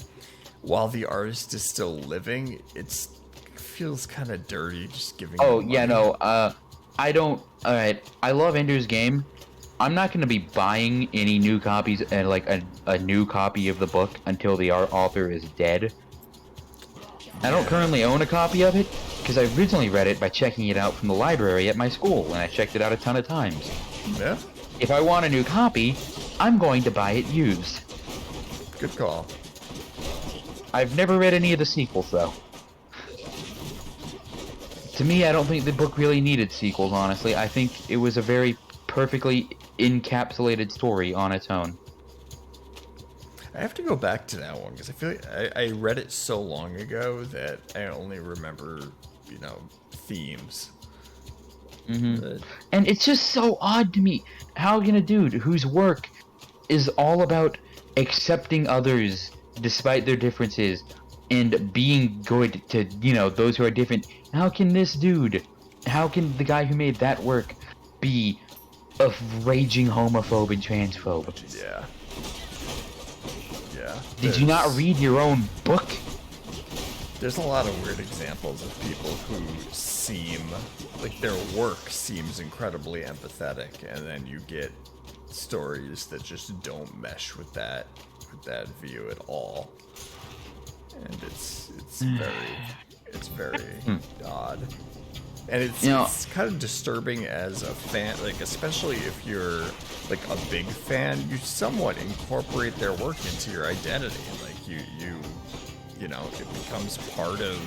while the artist is still living, it feels kind of dirty just giving.
Oh,
him
yeah,
money.
no, I don't... Alright, I love Ender's Game. I'm not going to be buying any new copies, like a new copy of the book until the author is dead. I don't currently own a copy of it, because I originally read it by checking it out from the library at my school, and I checked it out a ton of times.
Yeah.
If I want a new copy, I'm going to buy it used.
Good call.
I've never read any of the sequels, though. To me, I don't think the book really needed sequels, honestly. I think it was a very perfectly encapsulated story on its own.
I have to go back to that one because I feel like I read it so long ago that I only remember, themes.
Mm-hmm. And it's just so odd to me. How can a dude whose work is all about accepting others despite their differences and being good to, those who are different, how can the guy who made that work be a raging homophobe and transphobe?
Yeah. Yeah.
Did you not read your own book?
There's a lot of weird examples of people who seem like their work seems incredibly empathetic, and then you get stories that just don't mesh with that view at all. And it's very odd. And it's kind of disturbing as a fan, like especially if you're like a big fan, you somewhat incorporate their work into your identity. Like it becomes part of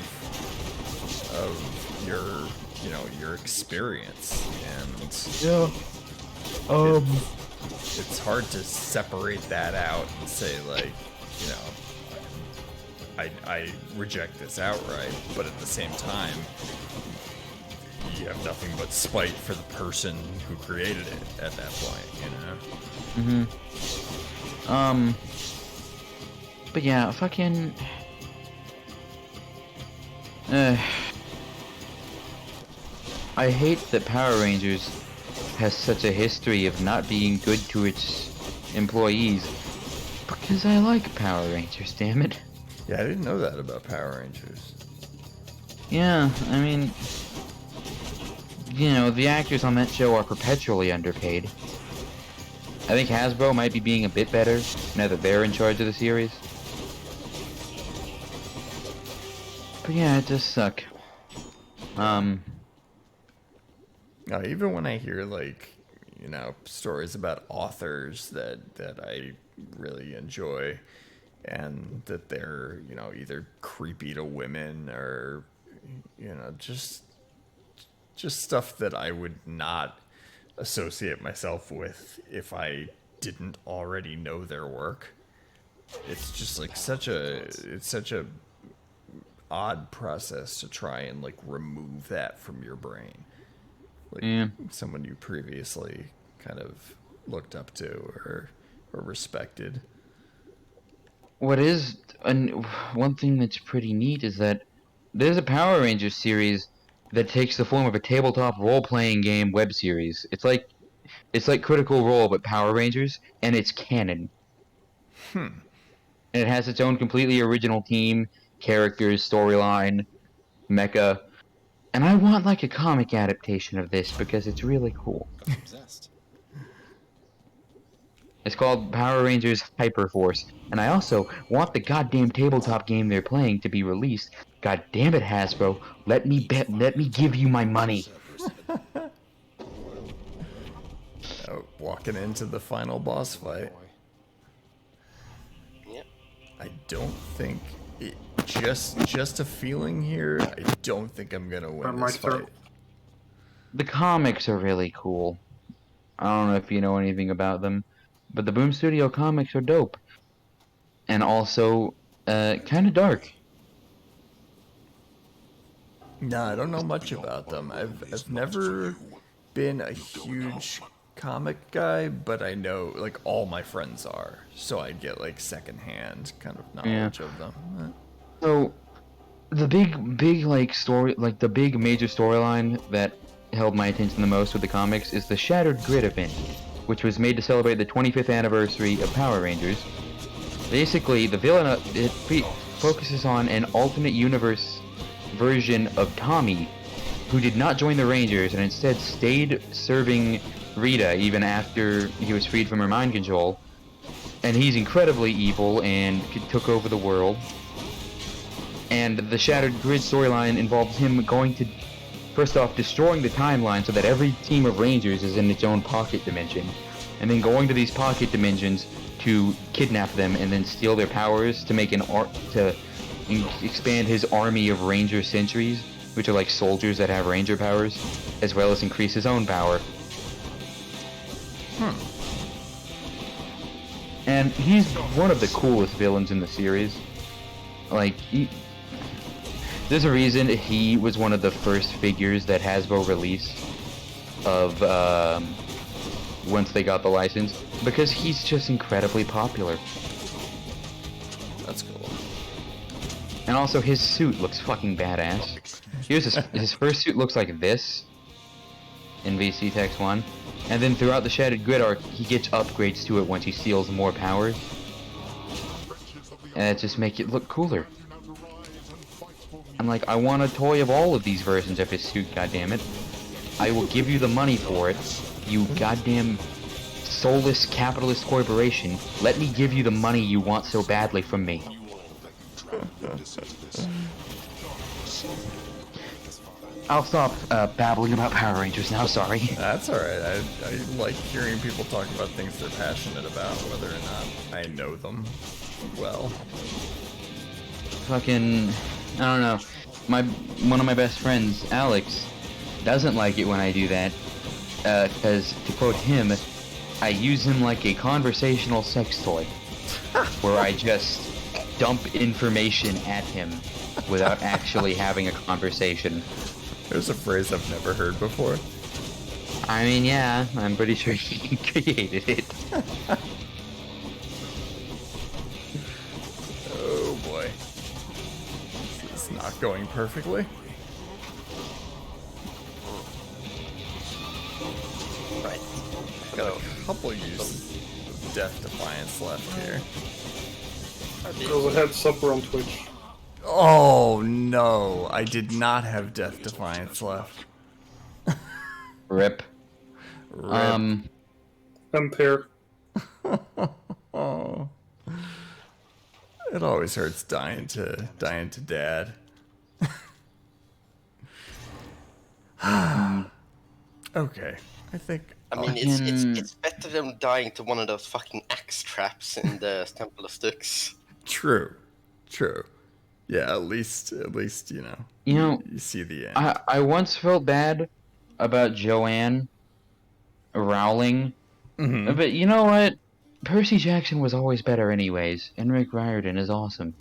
your experience, and it's hard to separate that out and say like, I reject this outright, but at the same time, you have nothing but spite for the person who created it at that point,
But yeah, fucking... I hate that Power Rangers has such a history of not being good to its employees. Because I like Power Rangers, damn it.
Yeah, I didn't know that about Power Rangers.
Yeah, I mean, you know, the actors on that show are perpetually underpaid. I think Hasbro might be being a bit better now that they're in charge of the series. But yeah, it does suck.
Even when I hear, like, you know, stories about authors that I really enjoy, and that they're, you know, either creepy to women or, you know, just stuff that I would not associate myself with if I didn't already know their work. It's just like such a odd process to try and like remove that from your brain. Like someone you previously kind of looked up to or respected.
What is one thing that's pretty neat is that there's a Power Rangers series that takes the form of a tabletop role-playing game web series. It's like Critical Role but Power Rangers, and it's canon. And it has its own completely original team, characters, storyline, mecha. And I want like a comic adaptation of this because it's really cool. It's called Power Rangers Hyperforce, and I also want the goddamn tabletop game they're playing to be released. God damn it, Hasbro! Let me give you my money.
Walking into the final boss fight.
Yep.
I don't think just a feeling here. I don't think I'm gonna win this fight.
The comics are really cool. I don't know if you know anything about them, but the Boom Studio comics are dope, and also kind of dark.
No, I don't know much about them. I've never been a huge comic guy, but I know like all my friends are, so I get like secondhand kind of knowledge of them.
So the big like story, like the big major storyline that held my attention the most with the comics is the Shattered Grid event, which was made to celebrate the 25th anniversary of Power Rangers. Basically, the villain focuses on an alternate universe version of Tommy, who did not join the Rangers and instead stayed serving Rita even after he was freed from her mind control. And he's incredibly evil and took over the world. And the Shattered Grid storyline involves him going to, first off, destroying the timeline so that every team of Rangers is in its own pocket dimension, and then going to these pocket dimensions to kidnap them and then steal their powers to make to expand his army of Ranger sentries, which are like soldiers that have Ranger powers, as well as increase his own power. And he's one of the coolest villains in the series. Like, there's a reason he was one of the first figures that Hasbro released of once they got the license, because he's just incredibly popular.
That's cool.
And also his suit looks fucking badass. Here's his first suit looks like this in VC Tex 1, and then throughout the Shattered Grid arc he gets upgrades to it once he steals more powers. And it just makes it look cooler. I'm like, I want a toy of all of these versions of his suit, goddammit. I will give you the money for it, you goddamn soulless capitalist corporation. Let me give you the money you want so badly from me. I'll stop babbling about Power Rangers now, sorry.
That's alright. I like hearing people talk about things they're passionate about, whether or not I know them well.
Fucking, I don't know. One of my best friends, Alex, doesn't like it when I do that, because, to quote him, I use him like a conversational sex toy, where I just dump information at him without actually having a conversation.
There's a phrase I've never heard before.
I mean, yeah, I'm pretty sure he created it.
Oh boy. This is not going perfectly. Defiance left here.
Because I had supper on Twitch.
Oh no, I did not have Death Defiance left.
Rip.
Rip.
Ampere.
Oh. It always hurts dying to dad. Okay, I think.
I mean, it's better than dying to one of those fucking axe traps in the Temple of Styx.
True. Yeah, at least you see the end.
I once felt bad about Joanne Rowling, but you know what? Percy Jackson was always better anyways, and Rick Riordan is awesome.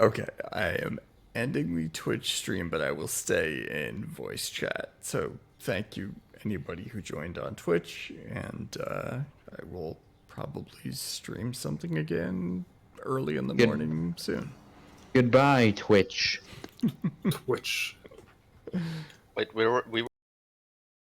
Okay, I am ending the Twitch stream, but I will stay in voice chat. So thank you, anybody who joined on Twitch, and I will probably stream something again early in the morning soon.
Goodbye, Twitch.
Twitch.
Wait, we were